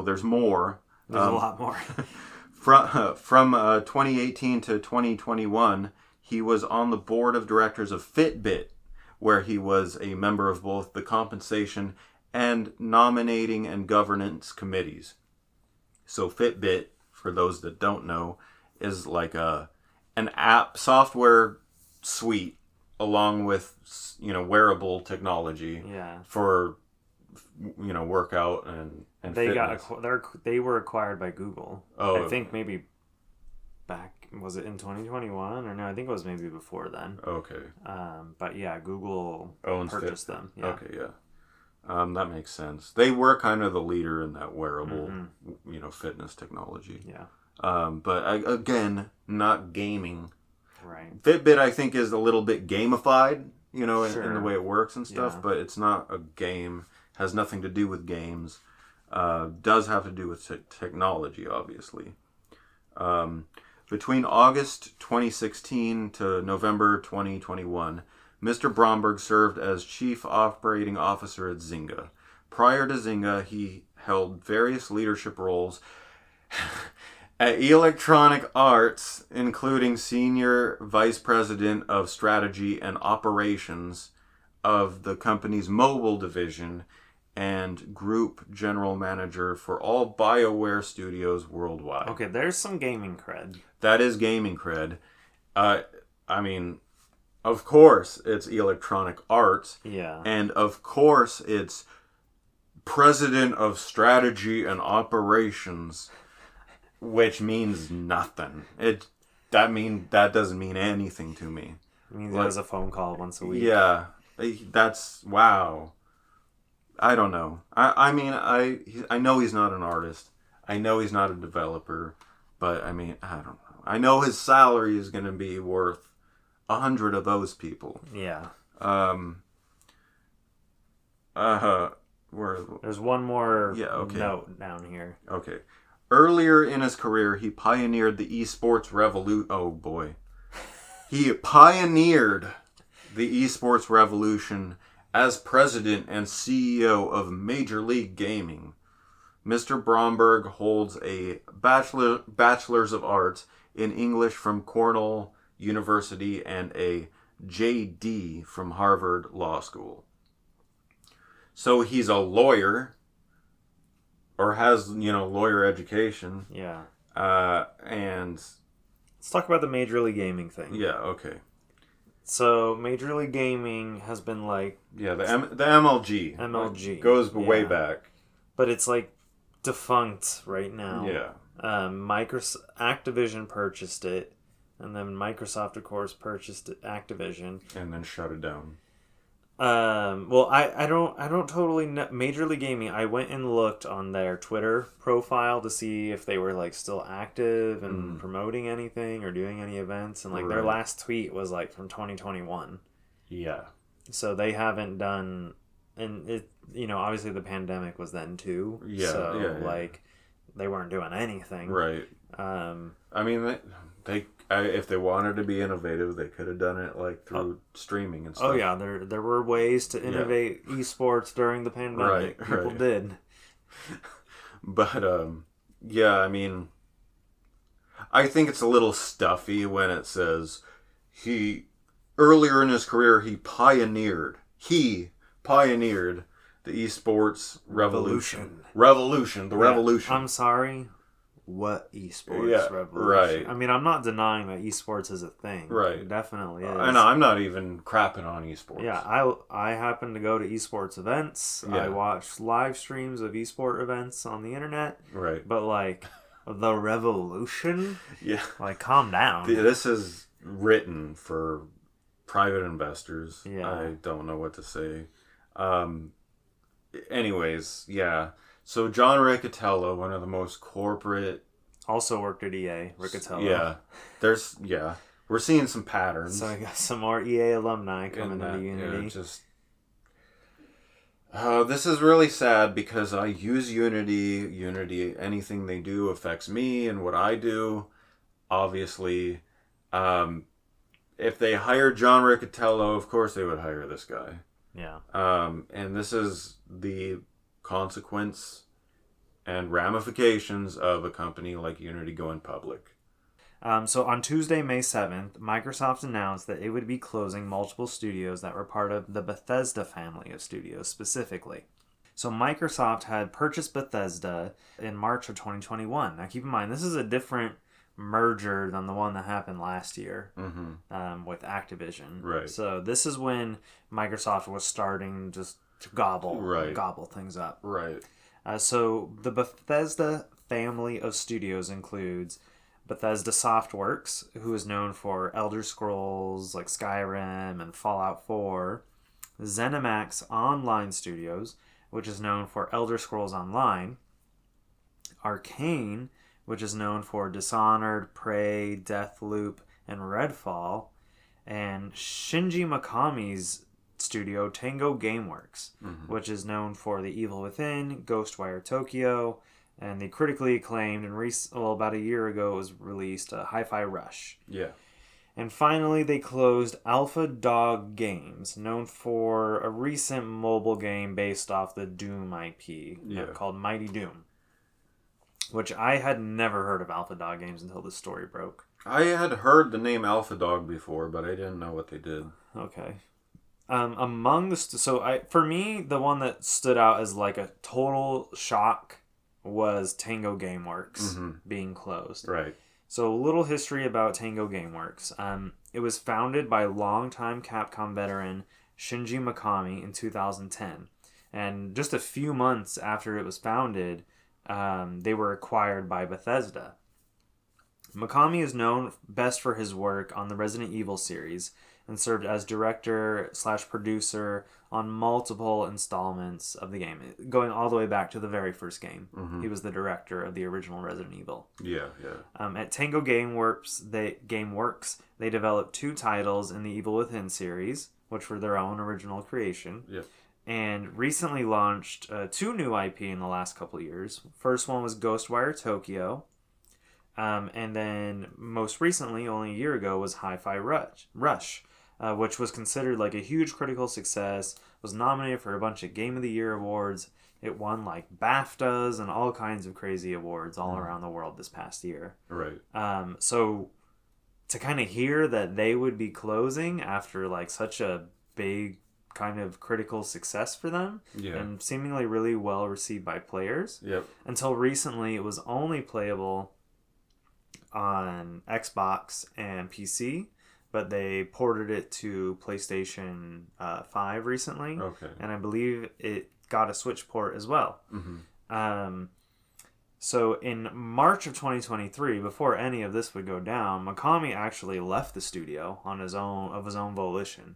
There's more. There's a lot more. From 2018 to 2021, he was on the board of directors of Fitbit, where he was a member of both the compensation and nominating and governance committees. So Fitbit, for those that don't know, is like an app software suite along with wearable technology for workout and they fitness. They were acquired by Google. Oh, I think maybe back, was it in 2021 or no? I think it was maybe before then. Okay. But yeah, Google owns purchased them. Yeah. Okay, yeah. That makes sense. They were kind of the leader in that wearable, fitness technology. Yeah. But again, not gaming. Right. Fitbit, I think, is a little bit gamified, in the way it works and stuff, but it's not a game. Has nothing to do with games. Does have to do with technology, obviously. Between August 2016 to November 2021, Mr. Bromberg served as Chief Operating Officer at Zynga. Prior to Zynga, he held various leadership roles at Electronic Arts, including Senior Vice President of Strategy and Operations of the company's mobile division and Group General Manager for all BioWare studios worldwide. Okay, there's some gaming cred. That is gaming cred. Of course it's Electronic Arts. Yeah. And of course it's President of Strategy and Operations, which means nothing. That doesn't mean anything to me. It means it was a phone call once a week. Yeah. That's wow. I don't know. I know he's not an artist. I know he's not a developer. But I don't know. I know his salary is going to be worth 100 of those people. Yeah. There's one more note down here. Okay. Earlier in his career, he pioneered the esports revolution. Oh boy. He pioneered the esports revolution as president and CEO of Major League Gaming. Mr. Bromberg holds a Bachelor's of Arts in English from Cornell University and a JD from Harvard Law School. So he's a lawyer, or has, lawyer education. Yeah. And let's talk about the Major League Gaming thing. Yeah, okay. So Major League Gaming has been like... Yeah, the MLG. MLG. Goes way back. But it's like defunct right now. Yeah. Activision purchased it, and then Microsoft, of course, purchased Activision. And then shut it down. Well, I don't totally know. Major League Gaming, I went and looked on their Twitter profile to see if they were like still active and promoting anything or doing any events, and like their last tweet was like from 2021. Yeah. So they haven't done, and it, obviously the pandemic was then too. Yeah. So like they weren't doing anything. Right. They if they wanted to be innovative, they could have done it like through streaming and stuff. Oh yeah, there were ways to innovate esports during the pandemic. People did. But I think it's a little stuffy when it says he earlier in his career, he pioneered the esports revolution. The revolution. I'm sorry. What esports Yeah, revolution? right. I mean, I'm not denying that esports is a thing. Right. It definitely is. And I'm not even crapping on esports. Yeah, I happen to go to esports events. Yeah. I watch live streams of esport events on the internet. Right. But, like, the revolution? Yeah. Like, calm down. This is written for private investors. Yeah. I don't know what to say. Anyways, yeah. So John Riccitiello, one of the most corporate... Also worked at EA, Riccitiello. Yeah. We're seeing some patterns. So I got some more EA alumni coming into Unity. This is really sad because I use Unity. Unity, anything they do affects me and what I do. Obviously, if they hired John Riccitiello, of course they would hire this guy. Yeah. And this is the consequence and ramifications of a company like Unity going public. So on Tuesday, May 7th, Microsoft announced that it would be closing multiple studios that were part of the Bethesda family of studios specifically. So Microsoft had purchased Bethesda in March of 2021. Now keep in mind, this is a different merger than the one that happened last year with Activision. Right. So this is when Microsoft was starting just to gobble things up. Right. So the Bethesda family of studios includes Bethesda Softworks, who is known for Elder Scrolls like Skyrim and Fallout 4. ZeniMax Online Studios, which is known for Elder Scrolls Online. Arcane, which is known for Dishonored, Prey, Deathloop, and Redfall. And Shinji Mikami's studio, Tango Gameworks, which is known for The Evil Within, Ghostwire Tokyo, and the critically acclaimed, and about a year ago it was released, Hi-Fi Rush. Yeah. And finally, they closed Alpha Dog Games, known for a recent mobile game based off the Doom IP called Mighty Doom, which I had never heard of Alpha Dog Games until this story broke. I had heard the name Alpha Dog before, but I didn't know what they did. Okay. Among the... for me, the one that stood out as like a total shock was Tango Gameworks being closed. Right. So a little history about Tango Gameworks. It was founded by longtime Capcom veteran Shinji Mikami in 2010. And just a few months after it was founded, they were acquired by Bethesda. Mikami is known best for his work on the Resident Evil series and served as director/producer on multiple installments of the game, going all the way back to the very first game. He was the director of the original Resident Evil. Yeah. At Tango Gameworks, they developed 2 titles in the Evil Within series, which were their own original creation. Yeah. And recently launched 2 new IP in the last couple of years. First one was Ghostwire Tokyo. And then most recently, only a year ago, was Hi-Fi Rush, which was considered like a huge critical success, was nominated for a bunch of Game of the Year awards. It won like BAFTAs and all kinds of crazy awards all around the world this past year. Right. So to kind of hear that they would be closing after like such a big kind of critical success for them and seemingly really well received by players. Yep. Until recently, it was only playable on Xbox and PC, but they ported it to PlayStation 5 recently. Okay. And I believe it got a Switch port as well. So in March of 2023, before any of this would go down, Mikami actually left the studio on his own volition.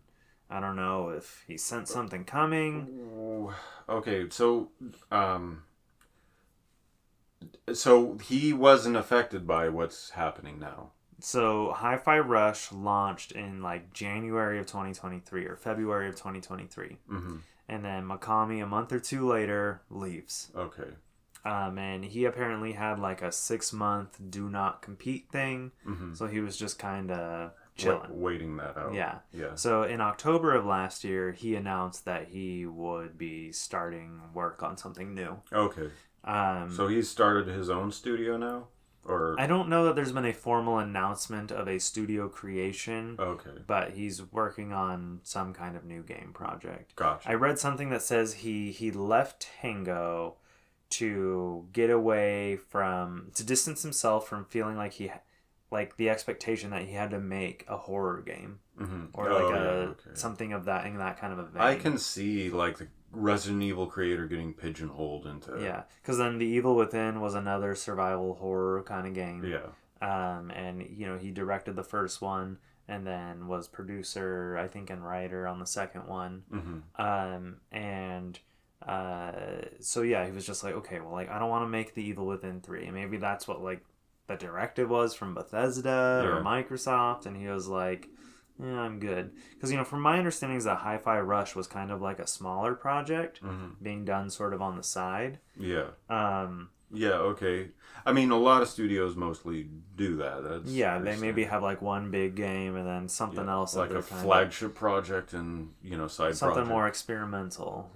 I don't know if he sensed something coming. Okay, so he wasn't affected by what's happening now. So Hi-Fi Rush launched in like January of 2023 or February of 2023. And then Mikami, a month or 2 later, leaves. Okay. And he apparently had like a 6-month do not compete thing. So he was just kind of chilling. Waiting that out. Yeah. Yeah. So in October of last year, he announced that he would be starting work on something new. Okay. So he's started his own studio now? Or I don't know that there's been a formal announcement of a studio creation. okay, But he's working on some kind of new game project. gotcha. I read something that says he left Tango to get away from, to distance himself from feeling like like the expectation that he had to make a horror game or something of that in that kind of a vein. I can see like the Resident Evil creator getting pigeonholed into because then The Evil Within was another survival horror kind of game. And he directed the first one and then was producer, I think, and writer on the second one. So he was just like, okay, well, like, I don't want to make The Evil Within 3. And maybe that's what, like, the directive was from Bethesda or Microsoft. And he was like, yeah, I'm good. Because, from my understanding is that Hi-Fi Rush was kind of like a smaller project being done sort of on the side. Yeah, okay. I mean, a lot of studios mostly do that. They maybe have like one big game and then something else. Like a flagship project and, side something project. more experimental,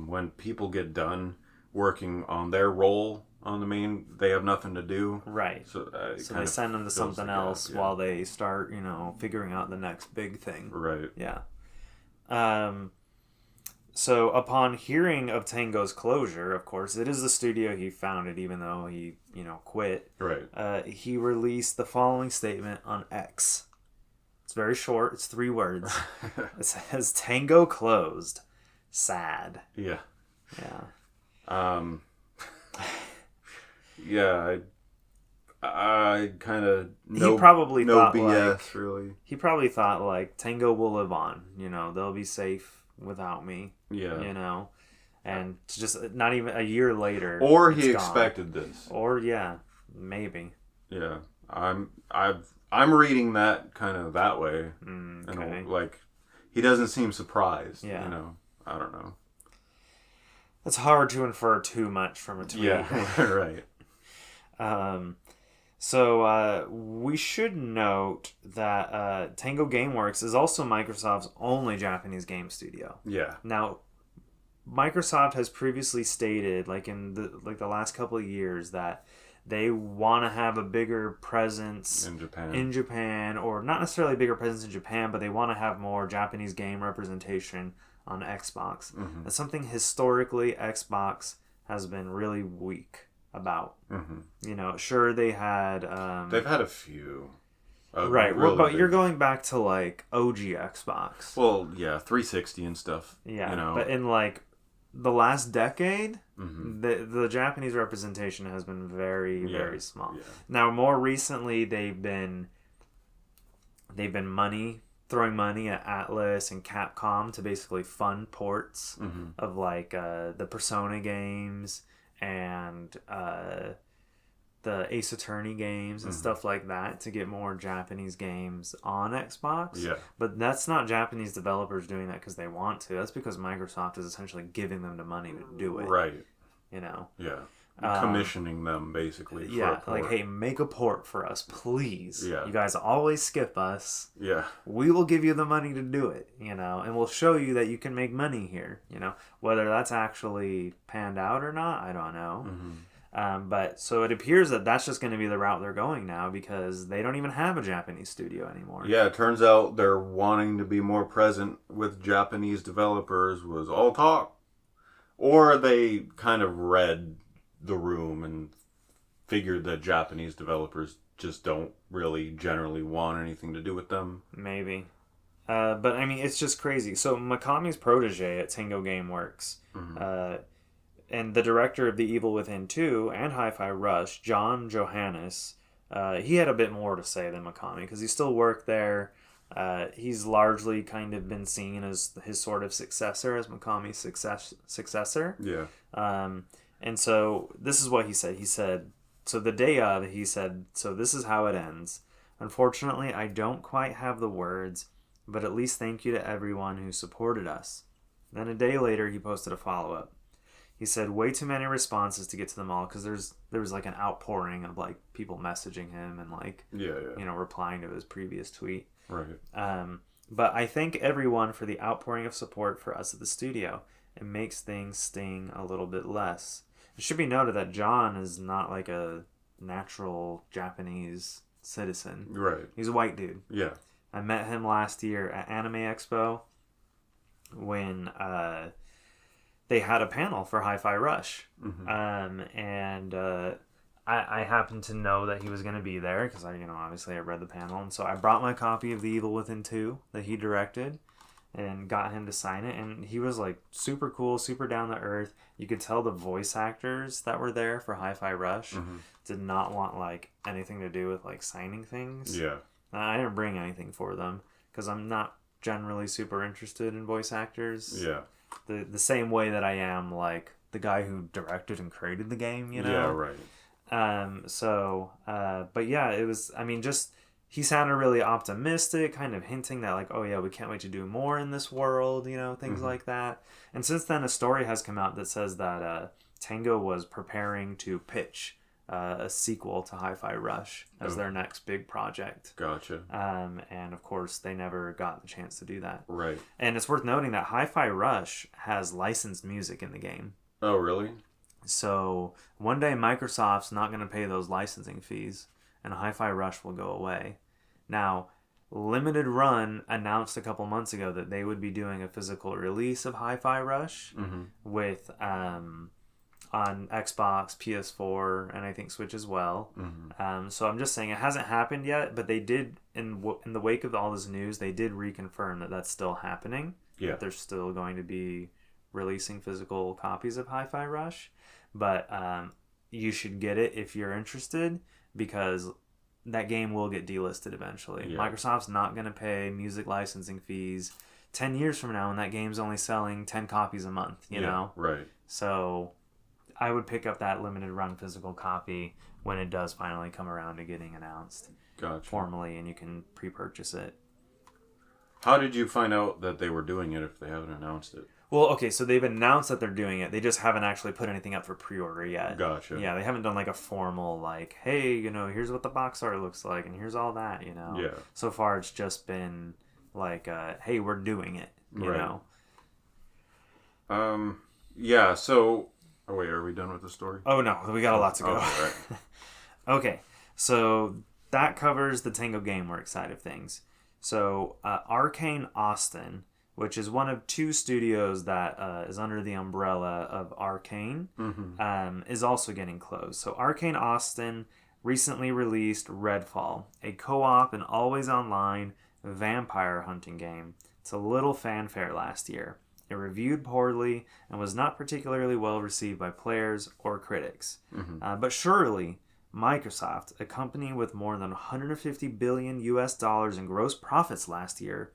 When people get done working on their role on the main, they have nothing to do. Right. So they send them to something else while they start, figuring out the next big thing. Right. Yeah. So upon hearing of Tango's closure, of course, it is the studio he founded, even though he, quit. Right. He released the following statement on X. It's very short. It's 3 words. It says, "Tango closed. Sad." Yeah. Yeah. Yeah, I kind of he probably thought BS, like, really. He probably thought like Tango will live on. They'll be safe without me. Yeah. And just not even a year later. Or he expected this. Or maybe. Yeah, I'm reading that kind of that way. Okay. And like, he doesn't seem surprised. Yeah. I don't know. It's hard to infer too much from a tweet. Yeah, right. So we should note that Tango Gameworks is also Microsoft's only Japanese game studio. Yeah. Now, Microsoft has previously stated, like in the last couple of years, that they want to have a bigger presence in Japan, or not necessarily a bigger presence in Japan, but they want to have more Japanese game representation on Xbox. That's something historically Xbox has been really weak about. Sure, they had they've had a few, right, really but big. you're going back to like OG Xbox. Well, yeah, 360 and stuff. But in like the last decade, the Japanese representation has been very, very small. Now, more recently, they've been throwing money at Atlas and Capcom to basically fund ports of like the Persona games and the Ace Attorney games and stuff like that to get more Japanese games on Xbox. Yeah. But that's not Japanese developers doing that because they want to. That's because Microsoft is essentially giving them the money to do it. Right. Yeah. Commissioning them basically. For a port. Like, hey, make a port for us, please. Yeah. You guys always skip us. Yeah. We will give you the money to do it, and we'll show you that you can make money here, Whether that's actually panned out or not, I don't know. But so it appears that that's just going to be the route they're going now because they don't even have a Japanese studio anymore. Yeah, it turns out they're wanting to be more present with Japanese developers was all talk. Or they kind of read the room and figured that Japanese developers just don't really generally want anything to do with them. Maybe. But I mean, it's just crazy. So Mikami's protege at Tango Gameworks, and the director of The Evil Within 2 and Hi-Fi Rush, John Johannes, he had a bit more to say than Mikami because he still worked there. He's largely kind of been seen as his sort of successor, as Mikami's successor. Yeah. And so this is what he said. He said, so the day of, he said, so this is how it ends. Unfortunately, I don't quite have the words, but at least thank you to everyone who supported us. Then a day later, he posted a follow-up. He said, way too many responses to get to them all because there was like an outpouring of like people messaging him and like, replying to his previous tweet. Right. But I thank everyone for the outpouring of support for us at the studio. It makes things sting a little bit less. It should be noted that John is not like a natural Japanese citizen. Right. He's a white dude. Yeah. I met him last year at Anime Expo when they had a panel for Hi-Fi Rush. I happened to know that he was going to be there because obviously I read the panel. And so I brought my copy of The Evil Within 2 that he directed and got him to sign it. And he was like super cool, super down to earth. You could tell the voice actors that were there for Hi-Fi Rush did not want like anything to do with like signing things. Yeah. I didn't bring anything for them because I'm not generally super interested in voice actors. Yeah. The same way that I am like the guy who directed and created the game, Yeah, right. But yeah, it was, he sounded really optimistic, kind of hinting that like, oh yeah, we can't wait to do more in this world, things like that. And since then, a story has come out that says that Tango was preparing to pitch a sequel to Hi-Fi Rush as their next big project. Gotcha. And of course, they never got the chance to do that. Right. And it's worth noting that Hi-Fi Rush has licensed music in the game. Oh, really? So one day Microsoft's not going to pay those licensing fees and Hi-Fi Rush will go away. Now, Limited Run announced a couple months ago that they would be doing a physical release of Hi-Fi Rush with on Xbox, PS4, and I think Switch as well. So I'm just saying it hasn't happened yet, but they did, in the wake of all this news, they did reconfirm that that's still happening. Yeah. That they're still going to be releasing physical copies of Hi-Fi Rush. But you should get it if you're interested because that game will get delisted eventually. Yeah. Microsoft's not going to pay music licensing fees 10 years from now when that game's only selling 10 copies a month, you know? Right. So I would pick up that limited run physical copy when it does finally come around to getting announced formally and you can pre-purchase it. How did you find out that they were doing it if they haven't announced it? Well, okay, so they've announced that they're doing it. They just haven't actually put anything up for pre-order yet. Gotcha. Yeah, they haven't done like a formal like, hey, here's what the box art looks like and here's all that, Yeah. So far it's just been like, hey, we're doing it, you know? Yeah, so... Oh, wait, are we done with the story? Oh, no, we got a lot to go. Oh, right. Okay, so that covers the Tango Gameworks side of things. So, Arcane Austin, which is one of two studios that is under the umbrella of Arcane, is also getting closed. So Arcane Austin recently released Redfall, a co-op and always online vampire hunting game. It's a little fanfare last year. It reviewed poorly and was not particularly well received by players or critics. But surely Microsoft, a company with more than $150 billion in gross profits last year,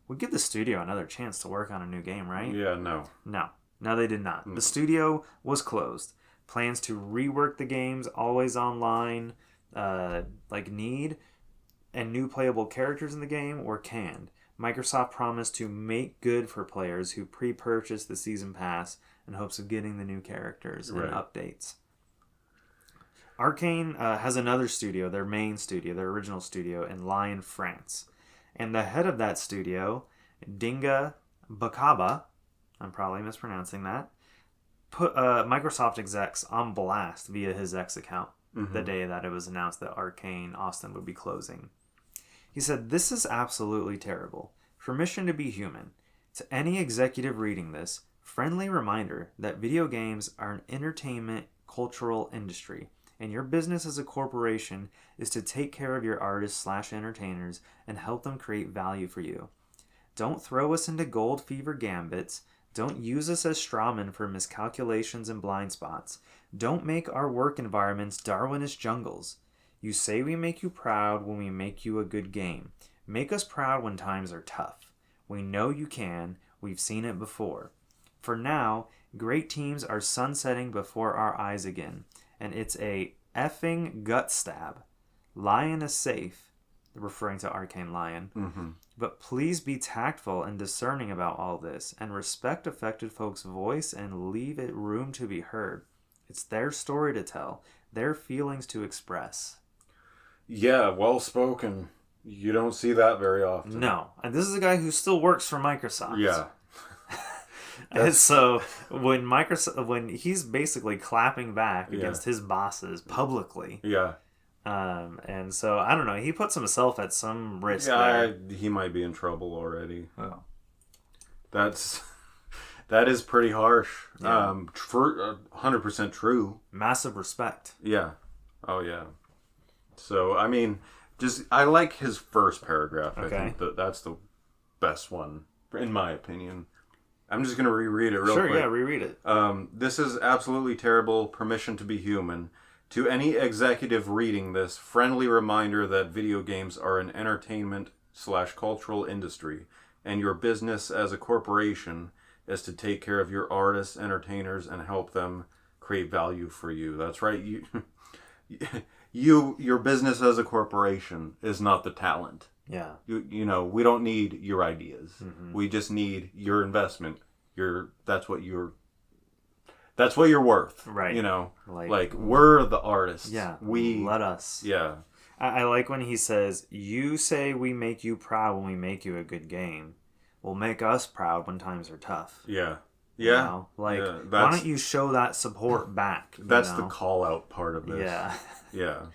would give the studio another chance to work on a new game, right? Yeah, no. No, they did not. The studio was closed. Plans to rework the game's always online need and new playable characters in the game were canned. Microsoft promised to make good for players who pre-purchased the season pass in hopes of getting the new characters and updates. Arcane has another studio, their main studio, their original studio in Lyon, France. And the head of that studio, Dinga Bakaba, I'm probably mispronouncing that, put Microsoft execs on blast via his X account the day that it was announced that Arcane Austin would be closing. He said, "This is absolutely terrible. Permission to be human. To any executive reading this, friendly reminder that video games are an entertainment cultural industry, and your business as a corporation is to take care of your artists/entertainers and help them create value for you. Don't throw us into gold fever gambits. Don't use us as strawmen for miscalculations and blind spots. Don't make our work environments Darwinist jungles. You say we make you proud when we make you a good game. Make us proud when times are tough. We know you can. We've seen it before. For now, great teams are sunsetting before our eyes again, and it's a effing gut stab. Lion is safe," referring to Arcane Lion, "but please be tactful and discerning about all this, and respect affected folks' voice and leave it room to be heard. It's their story to tell, their feelings to express." Yeah, well spoken. You don't see that very often. No, and this is a guy who still works for Microsoft. Yeah. And so when he's basically clapping back against his bosses publicly. Yeah. And so I don't know. He puts himself at some risk. Yeah, he might be in trouble already. Oh. That is pretty harsh. Yeah. 100% true. Massive respect. Yeah. Oh yeah. So I mean, I like his first paragraph. Okay. I think that's the best one in my opinion. I'm just gonna reread it real quick. Sure, yeah, reread it. This is absolutely terrible. Permission to be human. To any executive reading this, friendly reminder that video games are an entertainment/cultural industry, and your business as a corporation is to take care of your artists, entertainers, and help them create value for you. That's right. Your business as a corporation is not the talent. Yeah. You know, we don't need your ideas. Mm-hmm. We just need your investment. That's what you're worth. Right. You know, like we're the artists. Yeah. Let us. Yeah. I like when he says, "You say we make you proud when we make you a good game. Well, make us proud when times are tough." Yeah. Yeah. You know? Like, why don't you show that support back? That's the call out part of this. Yeah. Yeah.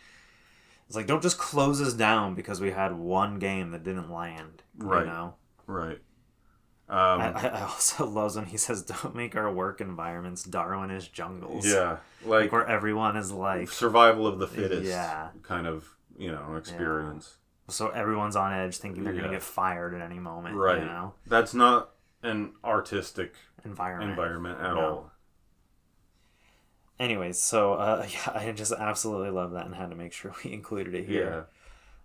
It's like, don't just close us down because we had one game that didn't land. Right. You know? Right. I also love when he says, "Don't make our work environments Darwinish jungles." Yeah, like where everyone is like survival of the fittest. Yeah, kind of experience. Yeah. So everyone's on edge, thinking they're gonna get fired at any moment. Right. You know? That's not an artistic environment at all. Anyways, so I just absolutely love that and had to make sure we included it here.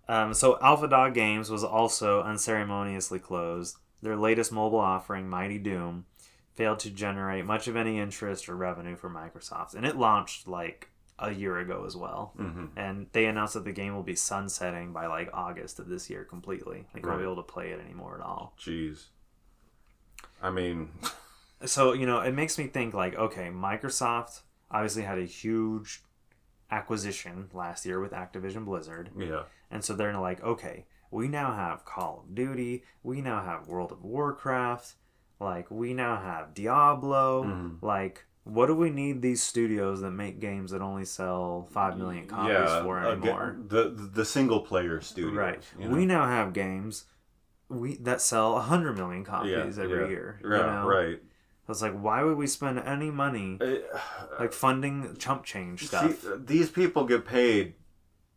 Yeah. So Alpha Dog Games was also unceremoniously closed. Their latest mobile offering, Mighty Doom, failed to generate much of any interest or revenue for Microsoft. And it launched like a year ago as well. Mm-hmm. And they announced that the game will be sunsetting by like August of this year completely. Like, you won't be able to play it anymore at all. Jeez. I mean... So, it makes me think like, okay, Microsoft obviously had a huge acquisition last year with Activision Blizzard. Yeah. And so they're like, okay, we now have Call of Duty. We now have World of Warcraft. Like, we now have Diablo. Mm-hmm. Like, what do we need these studios that make games that only sell 5 million copies for anymore? The single player studios. Right. We now have games that sell 100 million copies every year. Right. It's like, why would we spend any money like funding chump change stuff? See, these people get paid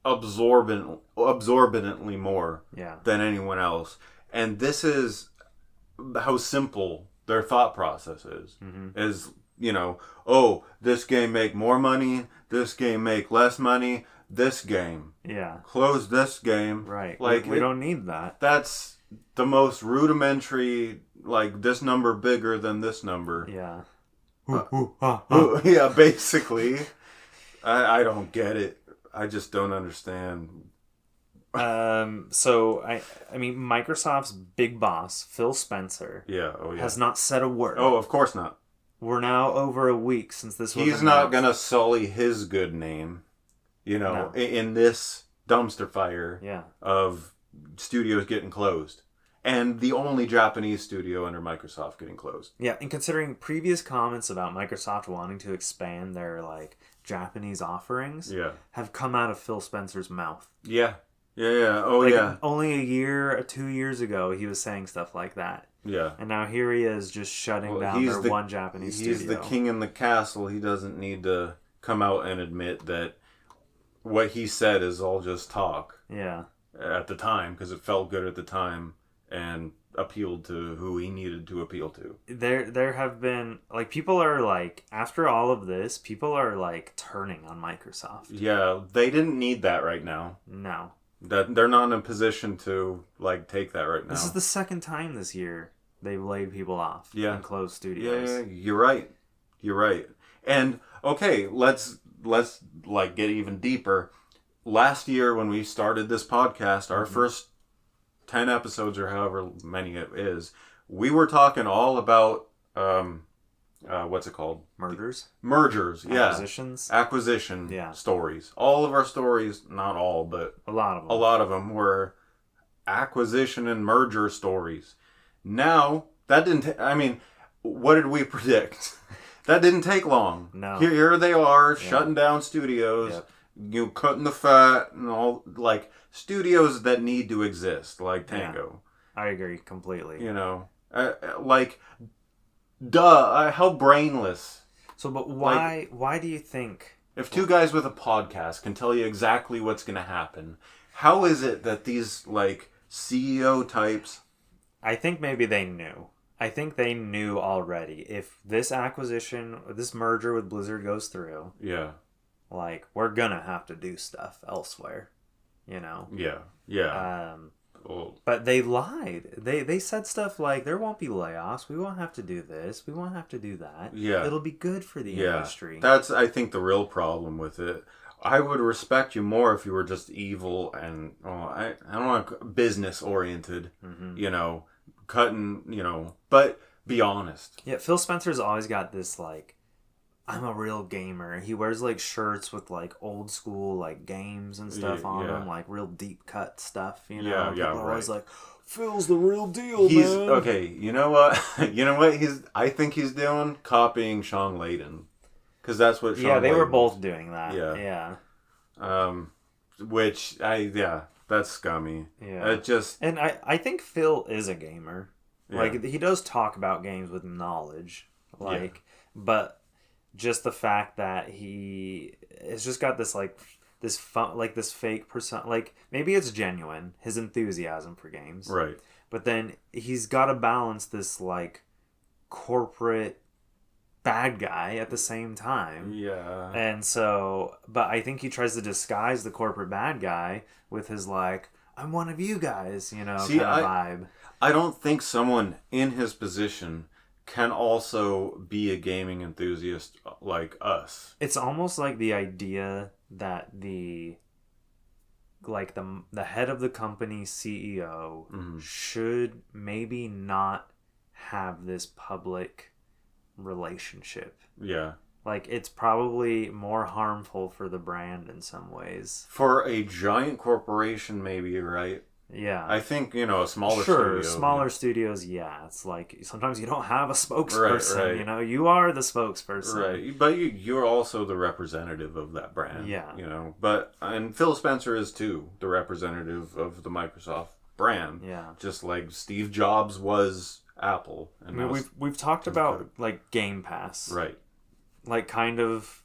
absorbently more than anyone else, and this is how simple their thought process is. Mm-hmm. Is this game make more money, this game make less money, this game close this game, right? Like we don't need that. That's the most rudimentary, like this number bigger than this number. Yeah, basically. I don't get it. I just don't understand. So I mean, Microsoft's big boss, Phil Spencer, has not said a word. Oh, of course not. We're now over a week since this was announced. He's not gonna sully his good name, in this dumpster fire of studios getting closed. And the only Japanese studio under Microsoft getting closed. Yeah, and considering previous comments about Microsoft wanting to expand their like Japanese offerings have come out of Phil Spencer's mouth. Yeah. Oh, like, only 2 years ago, he was saying stuff like that. Yeah. And now here he is just shutting down their one Japanese studio. He's the king in the castle. He doesn't need to come out and admit that what he said is all just talk. Yeah. At the time, because it felt good at the time and appealed to who he needed to appeal to. There have been, like, people are, like, after all of this, people are, like, turning on Microsoft. Yeah, they didn't need that right now. No. That they're not in a position to, like, take that right now. This is the second time this year they've laid people off and closed studios. Yeah, you're right. And, okay, let's like, get even deeper. Last year when we started this podcast, our first 10 episodes or however many it is, we were talking all about what's it called? Mergers, acquisition stories. All of our stories, not all, but a lot of them were acquisition and merger stories. Now that didn't what did we predict? That didn't take long. No. Here they are, shutting down studios, cutting the fat, and all, like, studios that need to exist, like Tango. I agree completely. Like, duh, how brainless. So, but why do you think... If two guys with a podcast can tell you exactly what's going to happen, how is it that these, like, CEO types... I think maybe they knew. I think they knew already. If this acquisition, this merger with Blizzard goes through, like, we're gonna have to do stuff elsewhere, But they lied. They said stuff like, there won't be layoffs. We won't have to do this. We won't have to do that. Yeah. It'll be good for the industry. That's, I think, the real problem with it. I would respect you more if you were just evil and, I don't want business oriented, cutting, but be honest. Yeah, Phil Spencer's always got this, like, I'm a real gamer. He wears, like, shirts with, like, old school, like, games and stuff on them, like, real deep cut stuff, People are always like, Phil's the real deal, man. Okay, you know what? I think he's doing? Copying Sean Layden. Because that's what Sean they Layden were both doing that. Yeah. That's scummy. Yeah. It just... And I think Phil is a gamer. Like, he does talk about games with knowledge. But just the fact that he has just got this, like, this fun, like, this fake persona. Like, maybe it's genuine, his enthusiasm for games. Right. But then he's got to balance this, like, corporate bad guy at the same time. Yeah. And so, but I think he tries to disguise the corporate bad guy with his, like, I'm one of you guys, kind of vibe. I don't think someone in his position can also be a gaming enthusiast like us. It's almost like the idea that the head of the company CEO should maybe not have this public relationship. Yeah. Like, it's probably more harmful for the brand in some ways. For a giant corporation, maybe, right? Yeah. I think, a smaller studio. Smaller studios, it's like, sometimes you don't have a spokesperson, right. You are the spokesperson. Right, but you're also the representative of that brand. Yeah. And Phil Spencer is, too, the representative of the Microsoft brand. Yeah. Just like Steve Jobs was Apple. And we've talked about, like, Game Pass. Right. Like, kind of,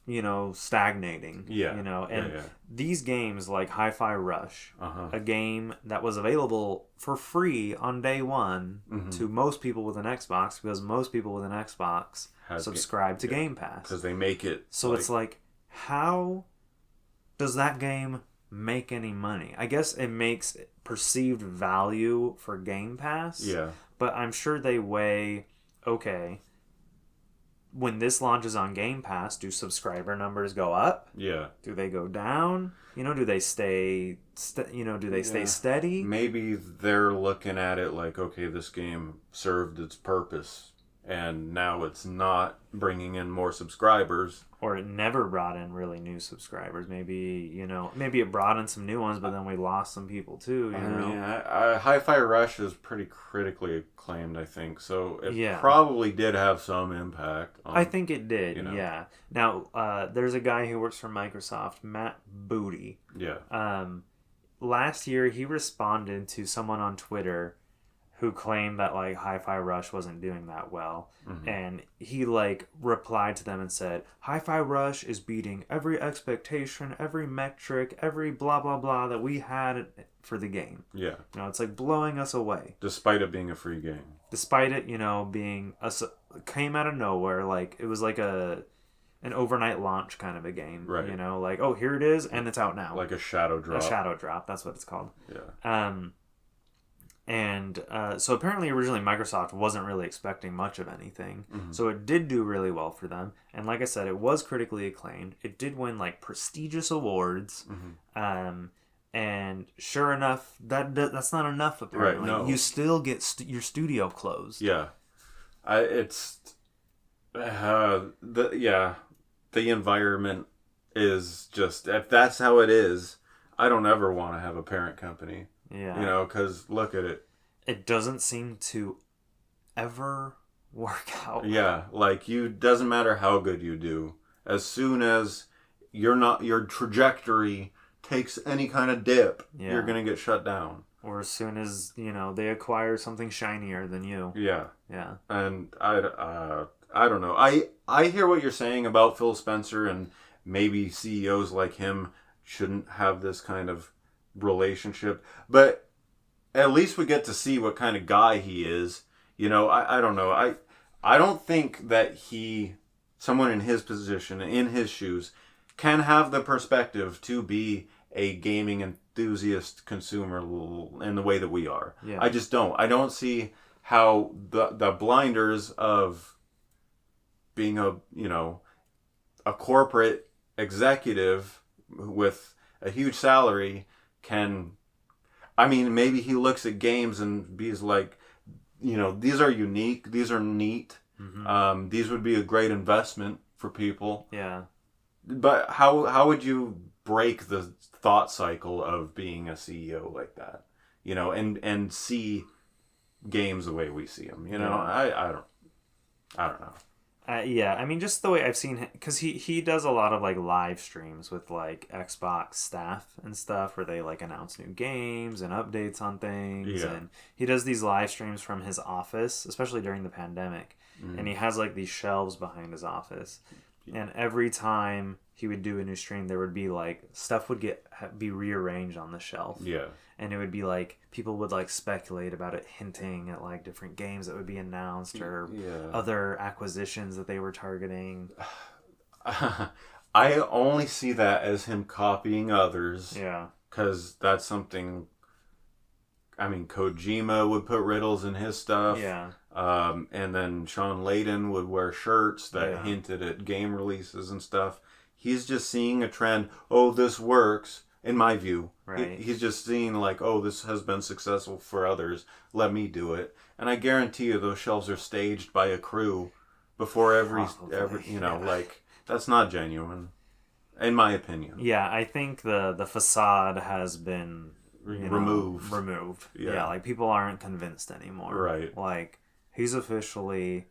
stagnating. Yeah. These games, like Hi-Fi Rush, a game that was available for free on day one to most people with an Xbox, because most people with an Xbox subscribe to Game Pass. Because they make it... So it's like, how does that game make any money? I guess it makes perceived value for Game Pass. Yeah. But I'm sure they weigh, okay, when this launches on Game Pass, do subscriber numbers go up? Yeah. Do they go down? Do they stay steady? Maybe they're looking at it like, okay, this game served its purpose, and now it's not bringing in more subscribers. Or it never brought in really new subscribers. Maybe it brought in some new ones, but then we lost some people too, Hi-Fi Rush is pretty critically acclaimed, I think. So it probably did have some impact. I think it did, yeah. Now, there's a guy who works for Microsoft, Matt Booty. Yeah. Last year, he responded to someone on Twitter who claimed that, like, Hi-Fi Rush wasn't doing that well. And he, like, replied to them and said, Hi-Fi Rush is beating every expectation, every metric, every blah, blah, blah that we had for the game. Yeah. It's, like, blowing us away. Despite it being a free game. Despite it, being came out of nowhere. Like, it was like an overnight launch kind of a game. Right. Like, oh, here it is, and it's out now. Like a shadow drop. A shadow drop, that's what it's called. Yeah. And so apparently originally Microsoft wasn't really expecting much of anything. So it did do really well for them. And like I said, it was critically acclaimed. It did win, like, prestigious awards. And sure enough, that's not enough apparently. Right, no. You still get your studio closed. Yeah. The environment is just, if that's how it is, I don't ever want to have a parent company. Yeah. Because look at it. It doesn't seem to ever work out. Yeah, like doesn't matter how good you do. As soon as your trajectory takes any kind of dip, you're gonna get shut down. Or as soon as, they acquire something shinier than you. Yeah. Yeah. And I don't know. I hear what you're saying about Phil Spencer, and maybe CEOs like him shouldn't have this kind of relationship, but at least we get to see what kind of guy he is. I don't know. I don't think that someone in his position, in his shoes, can have the perspective to be a gaming enthusiast consumer in the way that we are. Yeah. I just don't. I don't see how the blinders of being a corporate executive with a huge salary can. I mean, maybe he looks at games and he's like, these are unique, these are neat, these would be a great investment for people. Yeah. But how would you break the thought cycle of being a CEO like that? And see games the way we see them. I don't know. Yeah, I mean, just the way I've seen him, because he does a lot of like live streams with like Xbox staff and stuff where they like announce new games and updates on things. Yeah. And he does these live streams from his office, especially during the pandemic. And he has like these shelves behind his office. And every time he would do a new stream, there would be like stuff would be rearranged on the shelf. Yeah. And it would be like people would like speculate about it, hinting at like different games that would be announced or other acquisitions that they were targeting. I only see that as him copying others. Yeah. Because that's something. I mean, Kojima would put riddles in his stuff. Yeah. And then Sean Layden would wear shirts that hinted at game releases and stuff. He's just seeing a trend. Oh, this works. In my view, right. He's just seeing like, oh, this has been successful for others. Let me do it. And I guarantee you, those shelves are staged by a crew before every like that's not genuine, in my opinion. Yeah, I think the facade has been removed. Yeah, like people aren't convinced anymore. Right. Like he's officially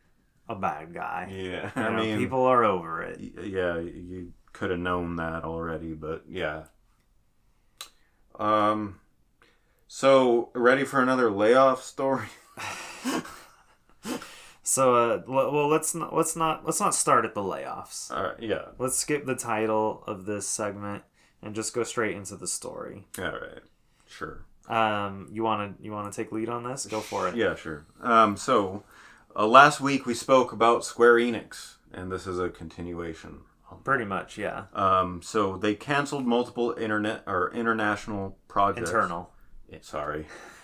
a bad guy. Yeah, I mean, people are over it. Yeah, you could have known that already, but yeah. So ready for another layoff story? So, well, let's not start at the layoffs. Yeah. Let's skip the title of this segment and just go straight into the story. All right. Sure. You wanna take lead on this? Go for it. Yeah, sure. So last week we spoke about Square Enix, and this is a continuation. Pretty much, yeah. So they canceled multiple international projects.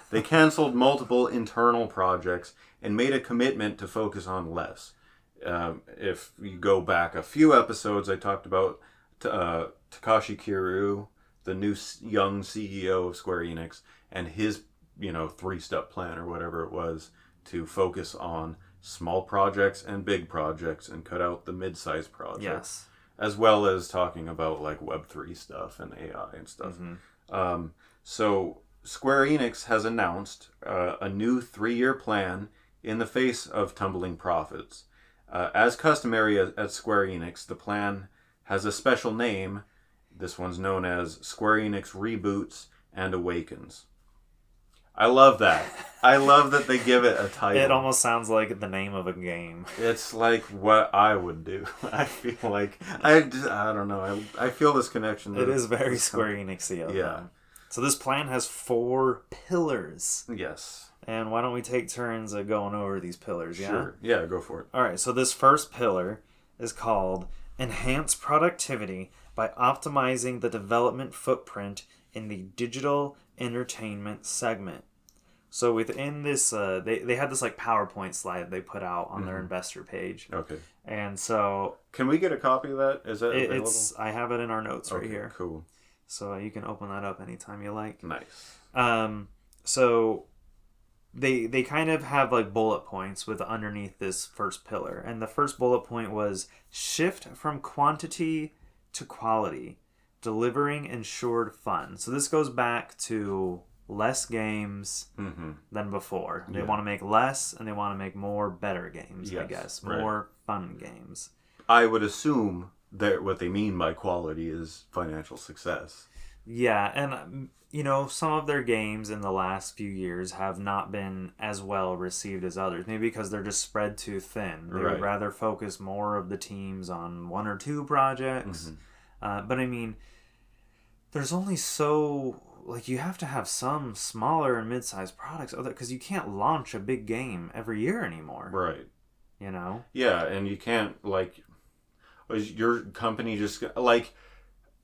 They canceled multiple internal projects and made a commitment to focus on less. If you go back a few episodes, I talked about Takashi Kiryu, the new young CEO of Square Enix, and his 3-step plan or whatever it was to focus on small projects and big projects and cut out the mid-sized projects. Yes. As well as talking about like Web3 stuff and AI and stuff. Mm-hmm. So Square Enix has announced a new 3-year plan in the face of tumbling profits. As customary at Square Enix, the plan has a special name. This one's known as Square Enix Reboots and Awakens. I love that. I love that they give it a title. It almost sounds like the name of a game. It's like what I would do. I feel like I don't know. I feel this connection. It is very Square Enix-y of them. So this plan has 4 pillars. Yes. And why don't we take turns at going over these pillars? Yeah. Sure. Yeah, go for it. All right. So this first pillar is called Enhance Productivity by Optimizing the Development Footprint in the Digital Entertainment segment. So within this, they had this like PowerPoint slide they put out on their investor page. Okay. And so can we get a copy of that? Is that available? I have it in our notes right here. Cool. So you can open that up anytime you like. Nice. So they kind of have like bullet points with underneath this first pillar, and the first bullet point was shift from quantity to quality, delivering ensured fun. So this goes back to less games than before. They Yeah. want to make less, and they want to make more better games, I Yes, guess. right. More fun games. I would assume that what they mean by quality is financial success. Yeah, and some of their games in the last few years have not been as well received as others. Maybe because they're just spread too thin. They would rather focus more of the teams on one or two projects. But I mean, there's only you have to have some smaller and mid-sized products because you can't launch a big game every year anymore. Right. Yeah, and you can't, your company just,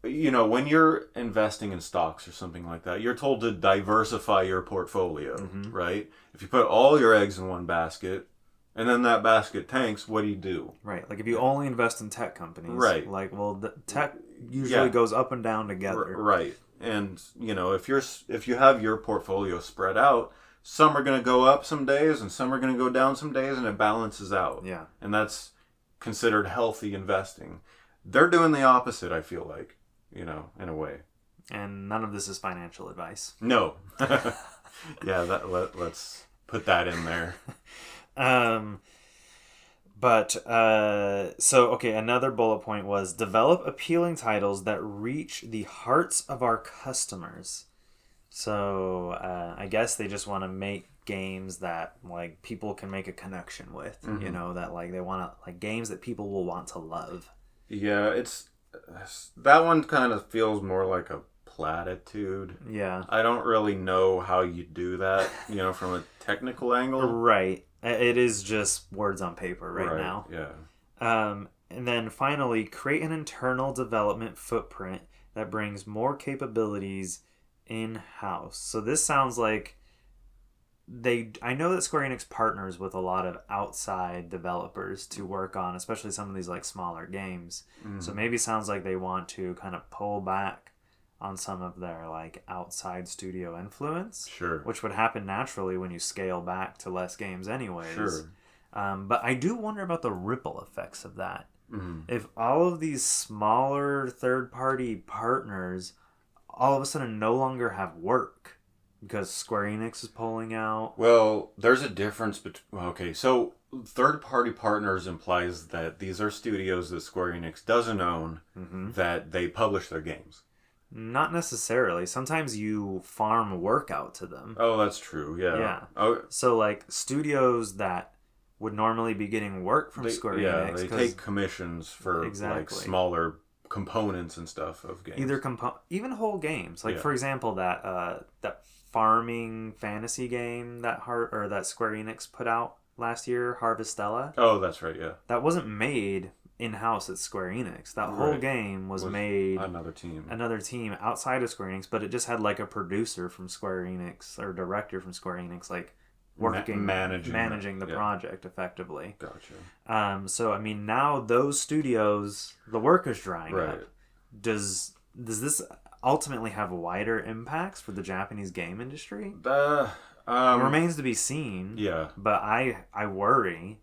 when you're investing in stocks or something like that, you're told to diversify your portfolio, right? If you put all your eggs in one basket, and then that basket tanks, what do? Right. Like if you only invest in tech companies, right? The tech usually goes up and down together, right? And if you have your portfolio spread out, some are going to go up some days, and some are going to go down some days, and it balances out. Yeah, and that's considered healthy investing. They're doing the opposite, I feel like, in a way. And none of this is financial advice. No. Yeah, let's put that in there. Another bullet point was develop appealing titles that reach the hearts of our customers. So I guess they just want to make games that people can make a connection with. That they want to games that people will want to love. Yeah, that one kind of feels more like a platitude. Yeah, I don't really know how you do that. From a technical angle. Right. It is just words on paper right now. Yeah. And then finally, create an internal development footprint that brings more capabilities in-house. So this sounds like I know that Square Enix partners with a lot of outside developers to work on, especially some of these smaller games. So maybe it sounds like they want to kind of pull back on some of their outside studio influence. Sure. Which would happen naturally when you scale back to less games anyways. Sure. But I do wonder about the ripple effects of that. Mm-hmm. If all of these smaller third-party partners all of a sudden no longer have work because Square Enix is pulling out. Well, there's a difference between... Okay, so third-party partners implies that these are studios that Square Enix doesn't own, that they publish their games. Not necessarily. Sometimes you farm work out to them. Oh, that's true. Yeah. Yeah. Oh, so studios that would normally be getting work from Square Enix. Yeah, they take commissions for smaller components and stuff of games. Even whole games. For example, that farming fantasy game that Square Enix put out last year, Harvestella. Oh, that's right. Yeah. That wasn't made in-house at Square Enix. That whole game was made another team outside of Square Enix, but it just had a producer from Square Enix or director from Square Enix working managing the project effectively. Gotcha. So I mean, now those studios, the work is drying up. Does this ultimately have wider impacts for the Japanese game industry? It remains to be seen. Yeah. But I worry.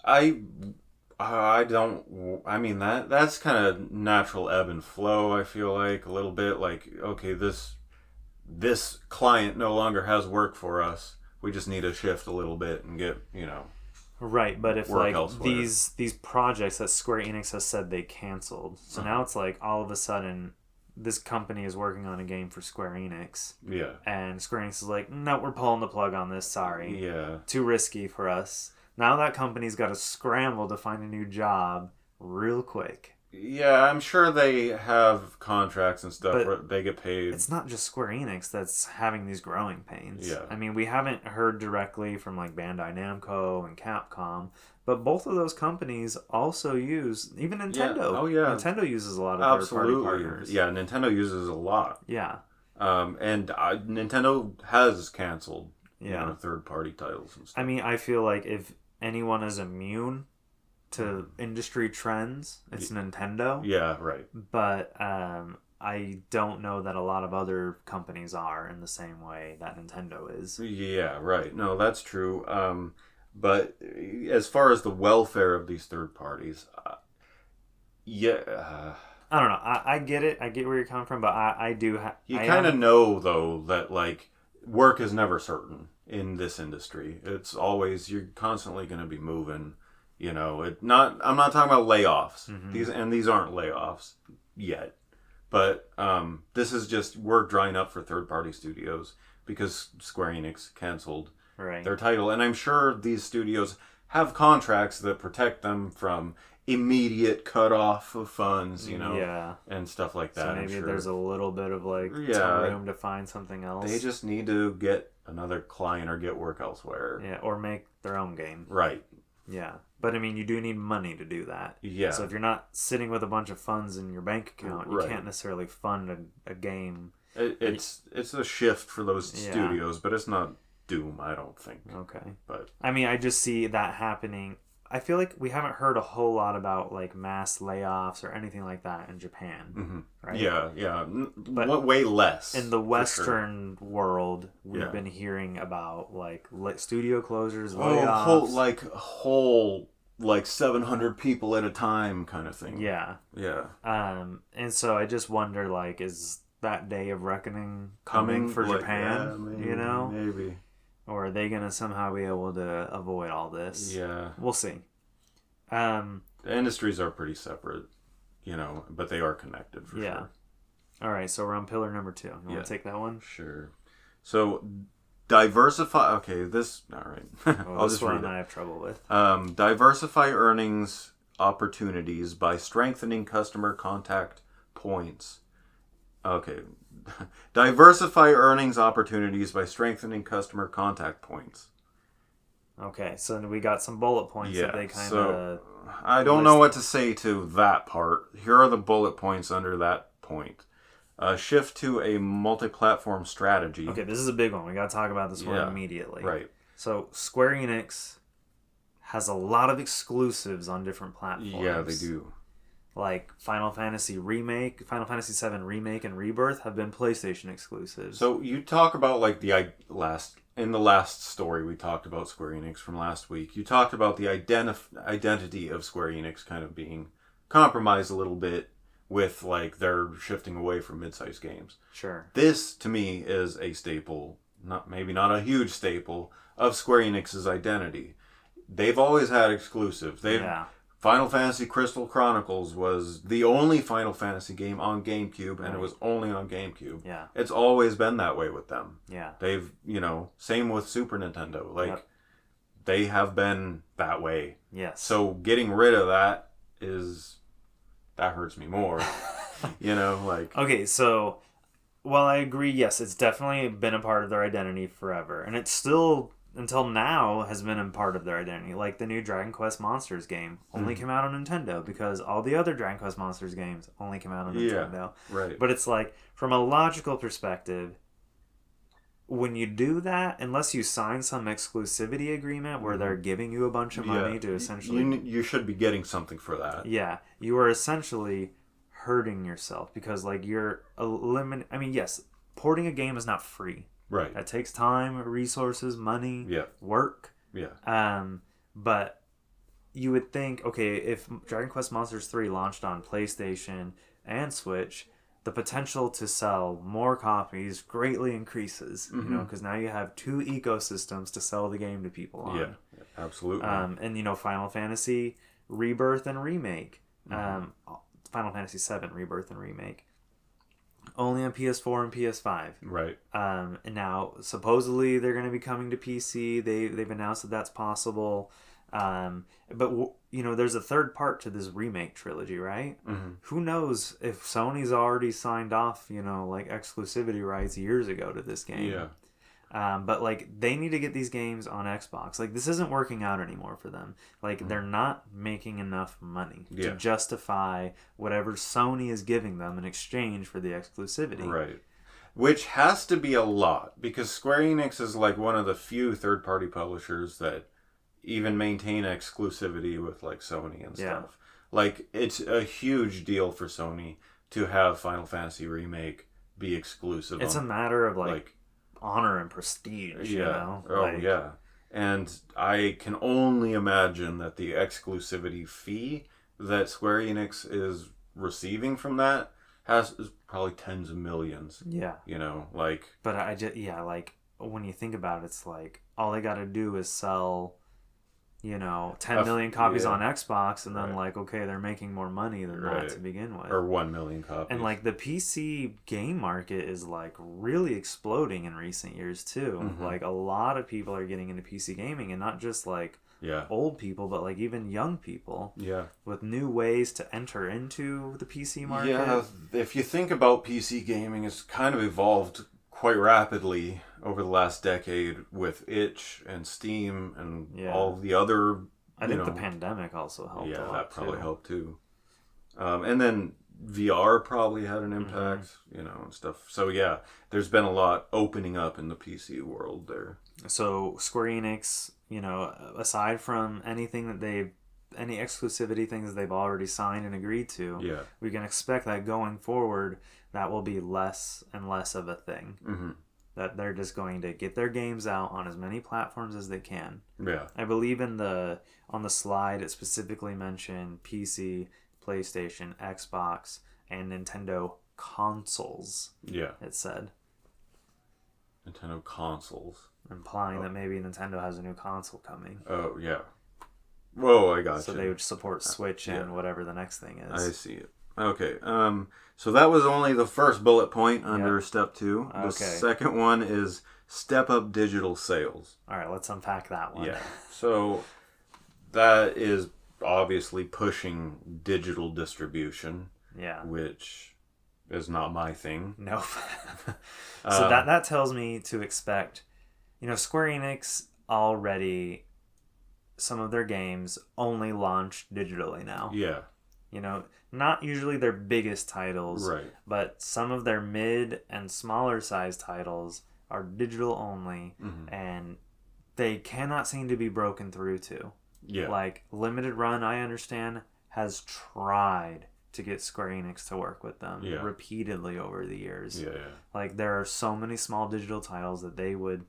I don't. I mean that's kind of natural ebb and flow. I feel like a little bit okay, this client no longer has work for us. We just need to shift a little bit and get right. But if elsewhere. these projects that Square Enix has said they canceled, so now it's all of a sudden this company is working on a game for Square Enix. Yeah. And Square Enix is no, we're pulling the plug on this. Sorry. Yeah. Too risky for us. Now that company's got to scramble to find a new job real quick. Yeah, I'm sure they have contracts and stuff where they get paid. It's not just Square Enix that's having these growing pains. Yeah. I mean, we haven't heard directly from Bandai Namco and Capcom, but both of those companies also use, even Nintendo. Yeah. Oh, yeah. Nintendo uses a lot of third-party partners. Yeah, Nintendo uses a lot. Yeah. And Nintendo has canceled third-party titles and stuff. I mean, I feel like if anyone is immune to industry trends, it's Nintendo. Yeah, right. But I don't know that a lot of other companies are in the same way that Nintendo is. Yeah, right. No, that's true. But as far as the welfare of these third parties, I don't know. I get it. I get where you're coming from, but I do... You kind of know, though, that work is never certain in this industry. It's always, you're constantly going to be moving. You know, I'm not talking about layoffs. These aren't layoffs yet. But this is just work drying up for third-party studios because Square Enix canceled their title. And I'm sure these studios have contracts that protect them from immediate cutoff of funds, you know, and stuff like that. So maybe there's a little bit of like room to find something else. They just need to get another client or get work elsewhere. Yeah, or make their own game. Right. Yeah. But I mean, you do need money to do that. Yeah. So if you're not sitting with a bunch of funds in your bank account, you can't necessarily fund a game. It's a shift for those studios, but it's not doom, I don't think. Okay. But I mean, I just see that happening. I feel like we haven't heard a whole lot about like mass layoffs or anything like that in Japan, right? Yeah. But way less. In the Western world, we've been hearing about like studio closures, layoffs. whole 700 people at a time kind of thing. Yeah. And so I just wonder, like, is that day of reckoning coming for Japan? Maybe, you know, maybe. Or are they going to somehow be able to avoid all this? Yeah. We'll see. The industries are pretty separate, you know, but they are connected for sure. All right, so we're on pillar number 2. You want to take that one? Sure. So, diversify... Okay, this... All right. I'll just read it. I have trouble with. Diversify earnings opportunities by strengthening customer contact points. Okay. Diversify earnings opportunities by strengthening customer contact points. Okay, so we got some bullet points that they kind of... I don't know what to say to that part. Here are the bullet points under that point. Shift to a multi-platform strategy. Okay, this is a big one. We got to talk about this one immediately. Right. So, Square Enix has a lot of exclusives on different platforms. Yeah, they do. Like Final Fantasy VII Remake, and Rebirth have been PlayStation exclusives. So you talk about like in the last story we talked about Square Enix from last week. You talked about the identity of Square Enix kind of being compromised a little bit with like they're shifting away from mid-sized games. Sure. This to me is a staple, maybe not a huge staple of Square Enix's identity. They've always had exclusives. Final Fantasy Crystal Chronicles was the only Final Fantasy game on GameCube, and it was only on GameCube. Yeah. It's always been that way with them. Yeah. They've, same with Super Nintendo. They have been that way. Yes. So getting rid of that hurts me more. Okay, so, while I agree, yes, it's definitely been a part of their identity forever, and it's still... until now has been a part of their identity. Like the new Dragon Quest Monsters game only came out on Nintendo because all the other Dragon Quest Monsters games only came out on Nintendo. Right. But it's like, from a logical perspective, when you do that, unless you sign some exclusivity agreement where they're giving you a bunch of money to essentially... You should be getting something for that. Yeah. You are essentially hurting yourself because like you're eliminating... I mean, yes, porting a game is not free. Right. That takes time, resources, money, work. Yeah. But you would think, okay, if Dragon Quest Monsters 3 launched on PlayStation and Switch, the potential to sell more copies greatly increases, because now you have 2 ecosystems to sell the game to people on. Yeah, absolutely. And, Final Fantasy Rebirth and Remake. Final Fantasy VII Rebirth and Remake. Only on PS4 and PS5. Right. And now, supposedly, they're going to be coming to PC. They've announced that that's possible. But, there's a third part to this remake trilogy, right? Mm-hmm. Who knows if Sony's already signed off, exclusivity rights years ago to this game. Yeah. But, they need to get these games on Xbox. This isn't working out anymore for them. They're not making enough money to justify whatever Sony is giving them in exchange for the exclusivity. Right. Which has to be a lot, because Square Enix is, one of the few third-party publishers that even maintain exclusivity with, Sony and stuff. It's a huge deal for Sony to have Final Fantasy Remake be exclusive. It's a matter of, honor and prestige, yeah. And I can only imagine that the exclusivity fee that Square Enix is receiving from that is probably tens of millions. Yeah. But I just, when you think about it, it's like all they got to do is sell, 10 million copies on Xbox, and then like, okay, they're making more money than that to begin with. Or 1 million copies. And like the PC game market is like really exploding in recent years too. Mm-hmm. Like a lot of people are getting into PC gaming, and not just like old people, but like even young people. Yeah. With new ways to enter into the PC market. Yeah, if you think about PC gaming, it's kind of evolved quite rapidly over the last decade with itch and Steam and all the other. I think the pandemic also helped. Yeah, that probably helped too. And then VR probably had an impact, and stuff. So yeah, there's been a lot opening up in the PC world there. So Square Enix, aside from anything that any exclusivity things that they've already signed and agreed to, we can expect that going forward, that will be less and less of a thing. Mm-hmm. That they're just going to get their games out on as many platforms as they can. Yeah. I believe on the slide it specifically mentioned PC, PlayStation, Xbox, and Nintendo consoles. Yeah. It said. Nintendo consoles. Implying that maybe Nintendo has a new console coming. Oh, yeah. Whoa, I got you. So they would support Switch and whatever the next thing is. I see it. Okay. So that was only the first bullet point under step 2. The second one is step up digital sales. All right, let's unpack that one. Yeah. So that is obviously pushing digital distribution. Yeah. Which is not my thing. Nope. So that tells me to expect, Square Enix already, some of their games only launch digitally now. Yeah. Not usually their biggest titles, right? But some of their mid and smaller size titles are digital only, and they cannot seem to be broken through to. Yeah. Like Limited Run, I understand, has tried to get Square Enix to work with them repeatedly over the years. Yeah. Like there are so many small digital titles that they would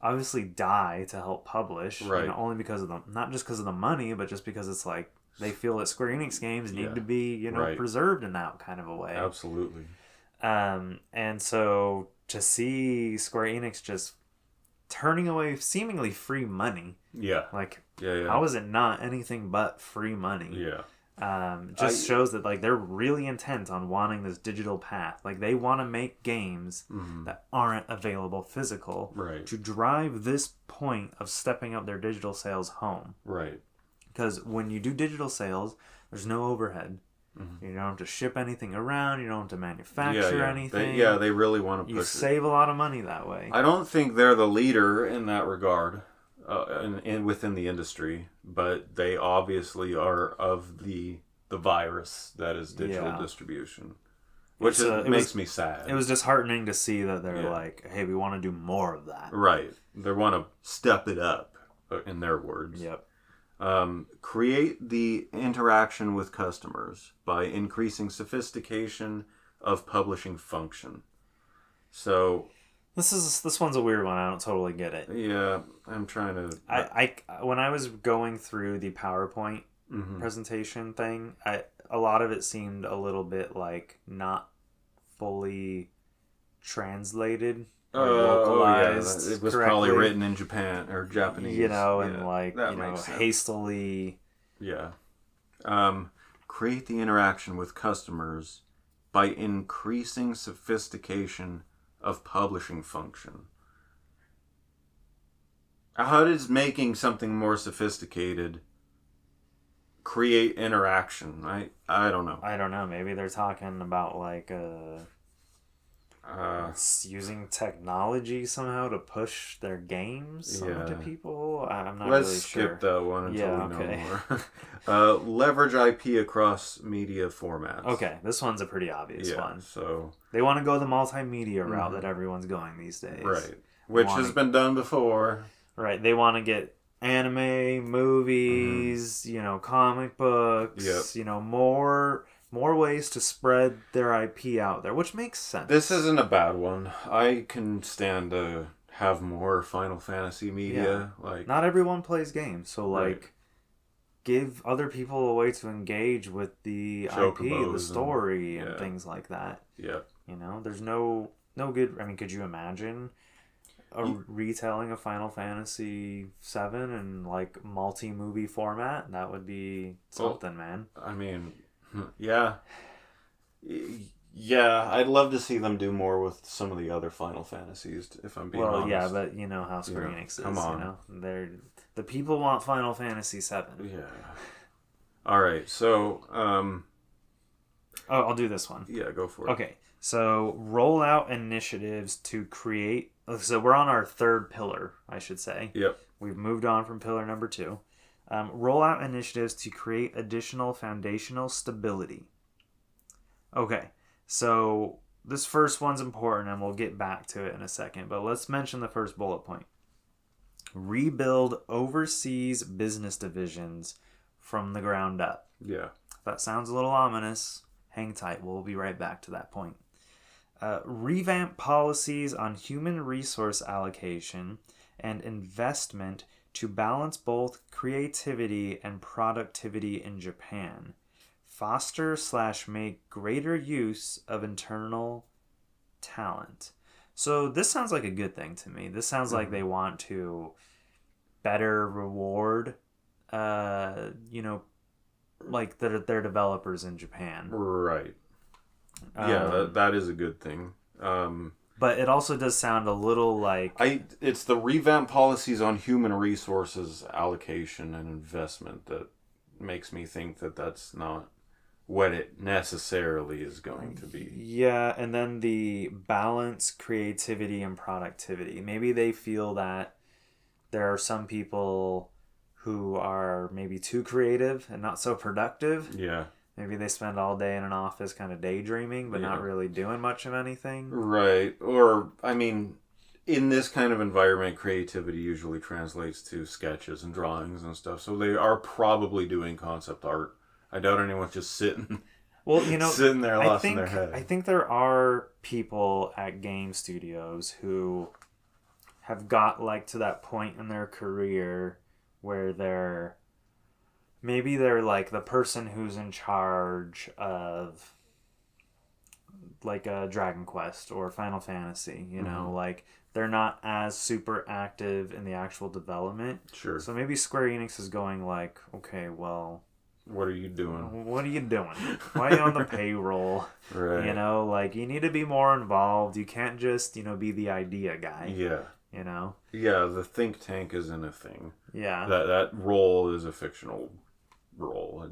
obviously die to help publish, right? Only because of not just because of the money, but just because it's like they feel that Square Enix games need to be, preserved in that kind of a way. Absolutely. And so to see Square Enix just turning away seemingly free money, how is it not anything but free money? Yeah. Just shows that like they're really intent on wanting this digital path. Like they want to make games that aren't available physical to drive this point of stepping up their digital sales home. Right. Because when you do digital sales, there's no overhead. Mm-hmm. You don't have to ship anything around. You don't have to manufacture anything. They really want to push You save a lot of money that way. I don't think they're the leader in that regard. Within the industry, but they obviously are of the virus that is digital distribution, which makes me sad. It was disheartening to see that they're like, hey, we want to do more of that. Right. They want to step it up, in their words. Yep. Create the interaction with customers by increasing sophistication of publishing function. So... This one's a weird one. I don't totally get it. Yeah, I'm trying to... When I was going through the PowerPoint presentation thing, a lot of it seemed a little bit like not fully translated or localized. It was probably written in Japan or Japanese. And hastily. Yeah. Create the interaction with customers by increasing sophistication of publishing function. How does making something more sophisticated create interaction? I don't know. I don't know. Maybe they're talking about like using techtechnology somehow to push their games onto people. I'm not really sure. Let's skip that one until we know more. Leverage IP across media formats. Okay, this one's a pretty obvious one. So they want to go the multimedia route that everyone's going these days. Right. Which has been done before. Right. They want to get anime, movies, comic books, more ways to spread their IP out there, which makes sense. This isn't a bad one. I can stand to have more Final Fantasy media. Like, not everyone plays games, so give other people a way to engage with the Chocobos IP, the story, and things like that. Yeah. There's no good. I mean, could you imagine a retelling of Final Fantasy VII in like multi-movie format, that would be something, man. I mean, yeah. Yeah, I'd love to see them do more with some of the other Final Fantasies, if I'm being honest. Well, yeah, but you know how Square Enix is, come on. you know? The people want Final Fantasy VII. Yeah. All right, so... I'll do this one. Yeah, go for it. Okay, so roll out initiatives to create... So we're on our third pillar, I should say. Yep. We've moved on from pillar number 2. Roll out initiatives to create additional foundational stability. Okay, so this first one's important, and we'll get back to it in a second, but let's mention the first bullet point. Rebuild overseas business divisions from the ground up. Yeah. If that sounds a little ominous, hang tight. We'll be right back to that point. Revamp policies on human resource allocation and investment to balance both creativity and productivity in Japan. Foster/make greater use of internal talent. So this sounds like a good thing to me. This sounds like they want to better reward, like their developers in Japan. Right. Yeah, that is a good thing. But it also does sound a little like... It's the revamp policies on human resources allocation and investment that makes me think that that's not what it necessarily is going to be. Yeah, and then the balance, creativity, and productivity. Maybe they feel that there are some people who are maybe too creative and not so productive. Yeah. Maybe they spend all day in an office kind of daydreaming, but not really doing much of anything. Right. Or, I mean, in this kind of environment, creativity usually translates to sketches and drawings and stuff. So they are probably doing concept art. I doubt anyone's just sitting sitting there lost in their head. I think there are people at game studios who have got like to that point in their career where they're like the person who's in charge of like a Dragon Quest or Final Fantasy, you know, like they're not as super active in the actual development. Sure. So maybe Square Enix is going like, okay, well, what are you doing? What are you doing? Why are you on the payroll? Right. You know, like you need to be more involved. You can't just, be the idea guy. Yeah. You know? Yeah, the think tank isn't a thing. Yeah. That role is a fictional role.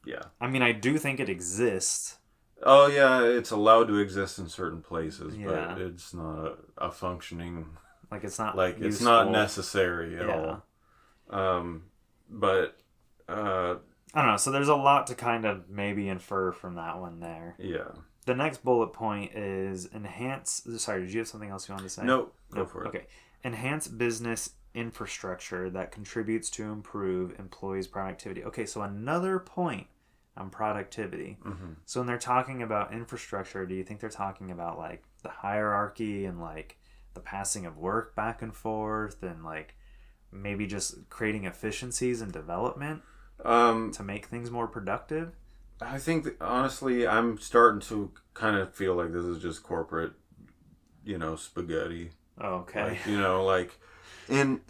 Yeah. I mean, I do think it exists. Oh, yeah, it's allowed to exist in certain places, Yeah. but it's not a functioning... Like, it's not like, useful. It's not necessary at all. But... I don't know, so there's a lot to kind of maybe infer from that one there. Yeah. The next bullet point is enhance... Sorry, did you have something else you wanted to say? No, go for it. Okay. Enhance business infrastructure that contributes to improve employees' productivity. Okay, so another point on productivity. Mm-hmm. So when they're talking about infrastructure, do you think they're talking about like the hierarchy and like the passing of work back and forth and like maybe just creating efficiencies and development to make things more productive? I think that, honestly, I'm starting to kind of feel like this is just corporate, spaghetti. Okay. Like in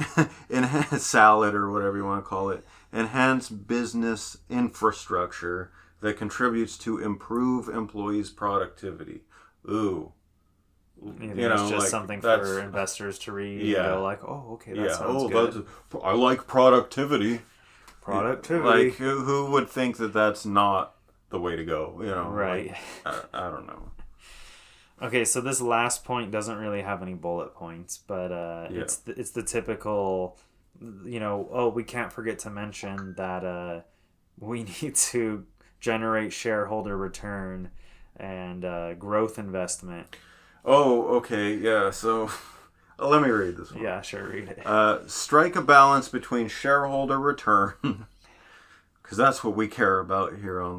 salad or whatever you want to call it. Enhance business infrastructure that contributes to improve employees' productivity. Ooh. It's just like, something for investors to read and go like, oh, okay, that sounds good. I like productivity. Productivity. Like, who would think that that's not the way to go? Right. Like, I don't know. Okay, so this last point doesn't really have any bullet points, but it's the typical, we can't forget to mention that we need to generate shareholder return and growth investment. Oh, okay, yeah, so let me read this one. Yeah, sure, read it. Strike a balance between shareholder return, because that's what we care about here in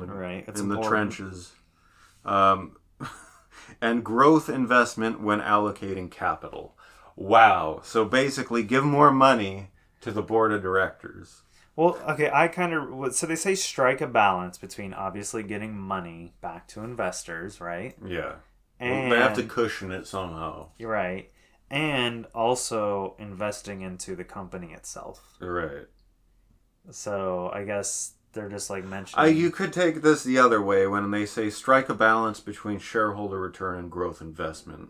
the trenches, and growth investment when allocating capital. Wow. So basically, give more money to the board of directors. Well, okay, so they say strike a balance between obviously getting money back to investors, right? Yeah. And they have to cushion it somehow. You're right. and also investing into the company itself. Right. So I guess they're just like mentioning. You could take this the other way when they say strike a balance between shareholder return and growth investment.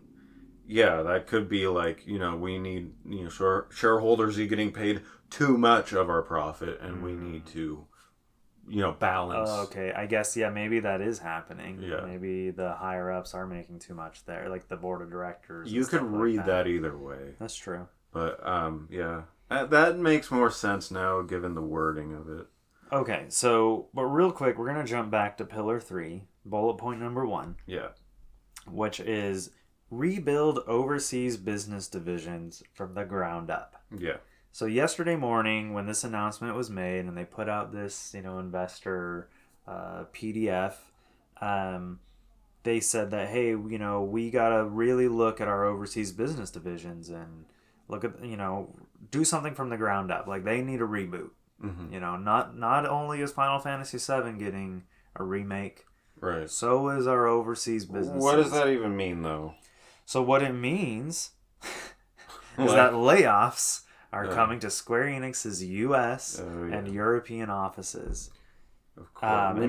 Yeah, that could be like, we need, shareholders are getting paid too much of our profit and we need to, balance. Oh, okay. I guess, yeah, maybe that is happening. Yeah. Maybe the higher ups are making too much there, like the board of directors. You could read that either way. That's true. But, yeah. That makes more sense now given the wording of it. Okay, so, but real quick, we're going to jump back to Pillar 3, bullet point number 1. Yeah. Which is rebuild overseas business divisions from the ground up. Yeah. So yesterday morning, when this announcement was made and they put out this, investor PDF, they said that, hey, we got to really look at our overseas business divisions and look at, do something from the ground up. Like, they need a reboot. Mm-hmm. Not only is Final Fantasy VII getting a remake, right? So is our overseas business. What does that even mean, though? So what it means is that layoffs are coming to Square Enix's U.S. and European offices. Of course. We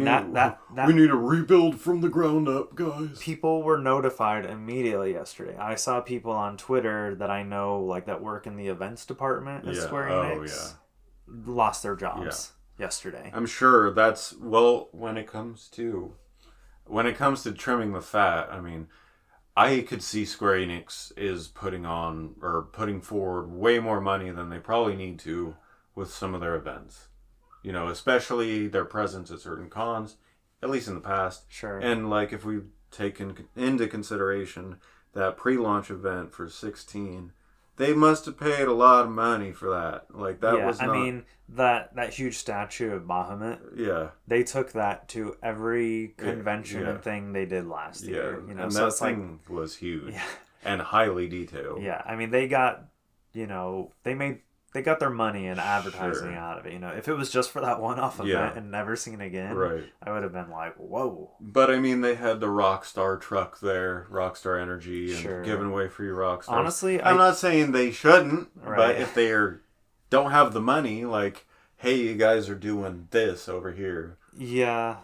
need a rebuild from the ground up, guys. People were notified immediately yesterday. I saw people on Twitter that I know, like, that work in the events department at Square Enix, lost their jobs yesterday. I'm sure that's, when it comes to trimming the fat, I mean, I could see Square Enix is putting forward way more money than they probably need to with some of their events. Especially their presence at certain cons, at least in the past. Sure. And, like, if we take into consideration that pre-launch event for 16, they must have paid a lot of money for that. Like, that was not... I mean, that huge statue of Bahamut, they took that to every convention and thing they did last year. And so that thing was huge and highly detailed. Yeah, I mean, they got, they got their money in advertising out of it. If it was just for that one-off event and never seen again, I would have been like, whoa. But, I mean, they had the Rockstar truck there, Rockstar Energy, and giving away free Rockstar. Honestly, I'm not saying they shouldn't, but if they don't have the money, like, hey, you guys are doing this over here. Yeah,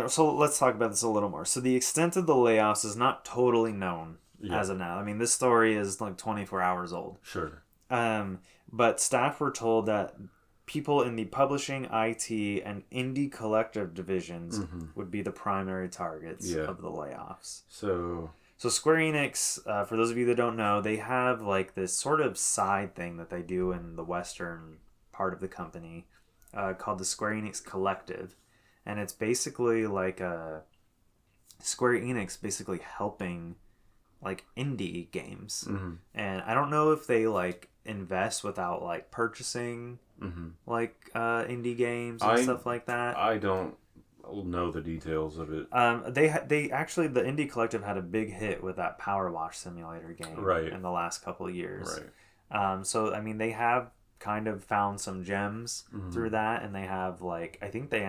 so let's talk about this a little more. So the extent of the layoffs is not totally known as of now. I mean, this story is like 24 hours old. Sure. But staff were told that people in the publishing, IT, and indie collective divisions would be the primary targets of the layoffs. So Square Enix, for those of you that don't know, they have like this sort of side thing that they do in the Western part of the company called the Square Enix Collective. And it's basically like Square Enix basically helping like indie games. And I don't know if they like invest without like purchasing like indie games and stuff like that. I don't know the details of it. They actually, the Indie Collective had a big hit with that Power Wash Simulator game in the last couple of years. So I mean, they have kind of found some gems through that, and they have like, I think they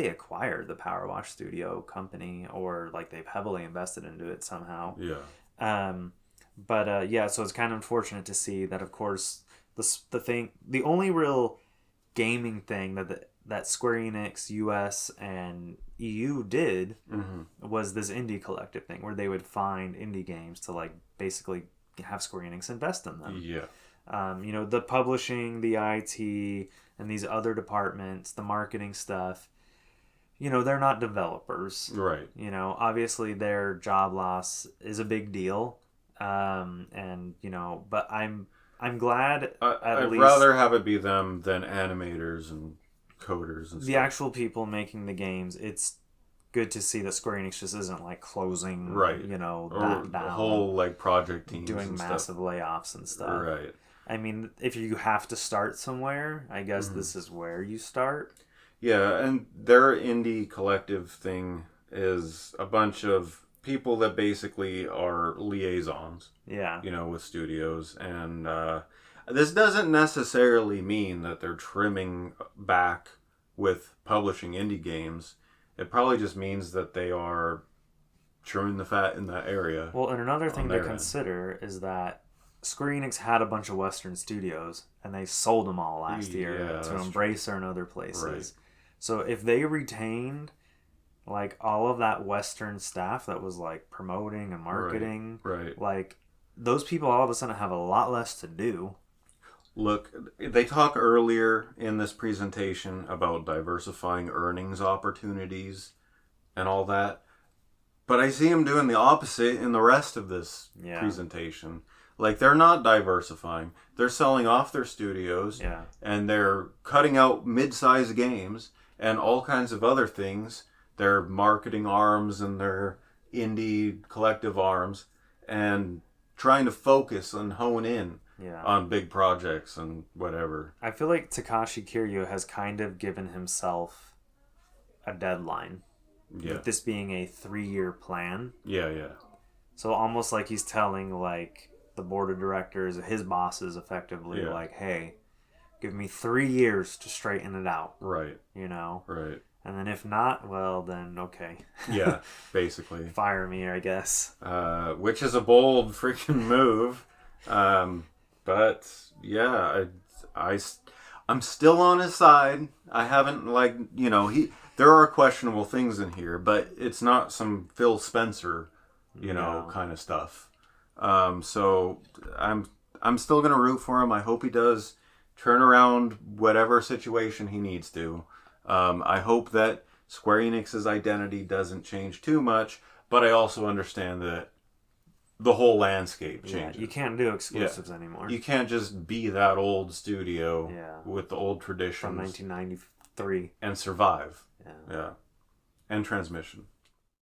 acquired the Power Wash Studio company, or like they've heavily invested into it somehow. So it's kind of unfortunate to see that, of course, the only real gaming thing that Square Enix US and EU did was this Indie Collective thing, where they would find indie games to like basically have Square Enix invest in them. The publishing, the IT, and these other departments, the marketing stuff, they're not developers. Obviously their job loss is a big deal. But I'm glad I'd rather have it be them than animators and coders and stuff. The actual people making the games. It's good to see that Square Enix just isn't like closing, that down. The whole like project teams doing massive layoffs and stuff. I mean, if you have to start somewhere, I guess this is where you start. Yeah, and their indie collective thing is a bunch of people that basically are liaisons. With studios, and this doesn't necessarily mean that they're trimming back with publishing indie games. It probably just means that they are trimming the fat in that area. Well, and another thing to consider is that Square Enix had a bunch of Western studios, and they sold them all last year to Embracer and other places. Right. So if they retained like all of that Western staff that was like promoting and marketing, right. like those people all of a sudden have a lot less to do. Look, they talk earlier in this presentation about diversifying earnings opportunities and all that. But I see them doing the opposite in the rest of this presentation. Like, they're not diversifying. They're selling off their studios. Yeah. And they're cutting out mid-sized games and all kinds of other things. Their marketing arms and their indie collective arms. And trying to focus and hone in on big projects and whatever. I feel like Takashi Kiryu has kind of given himself a deadline. Yeah. With this being a 3-year plan. Yeah. So almost like he's telling like the board of directors, his bosses effectively, like, hey, give me 3 years to straighten it out. Right. You know? Right. And then if not, well, then okay. Yeah, basically. Fire me, I guess. Which is a bold freaking move. But yeah, I'm still on his side. I haven't there are questionable things in here, but it's not some Phil Spencer, kind of stuff. So I'm still gonna root for him. I hope he does turn around whatever situation he needs to. I hope that Square Enix's identity doesn't change too much, but I also understand that the whole landscape changes. Yeah, you can't do exclusives anymore. You can't just be that old studio with the old traditions. From 1993. And survive. Yeah. And Transmission.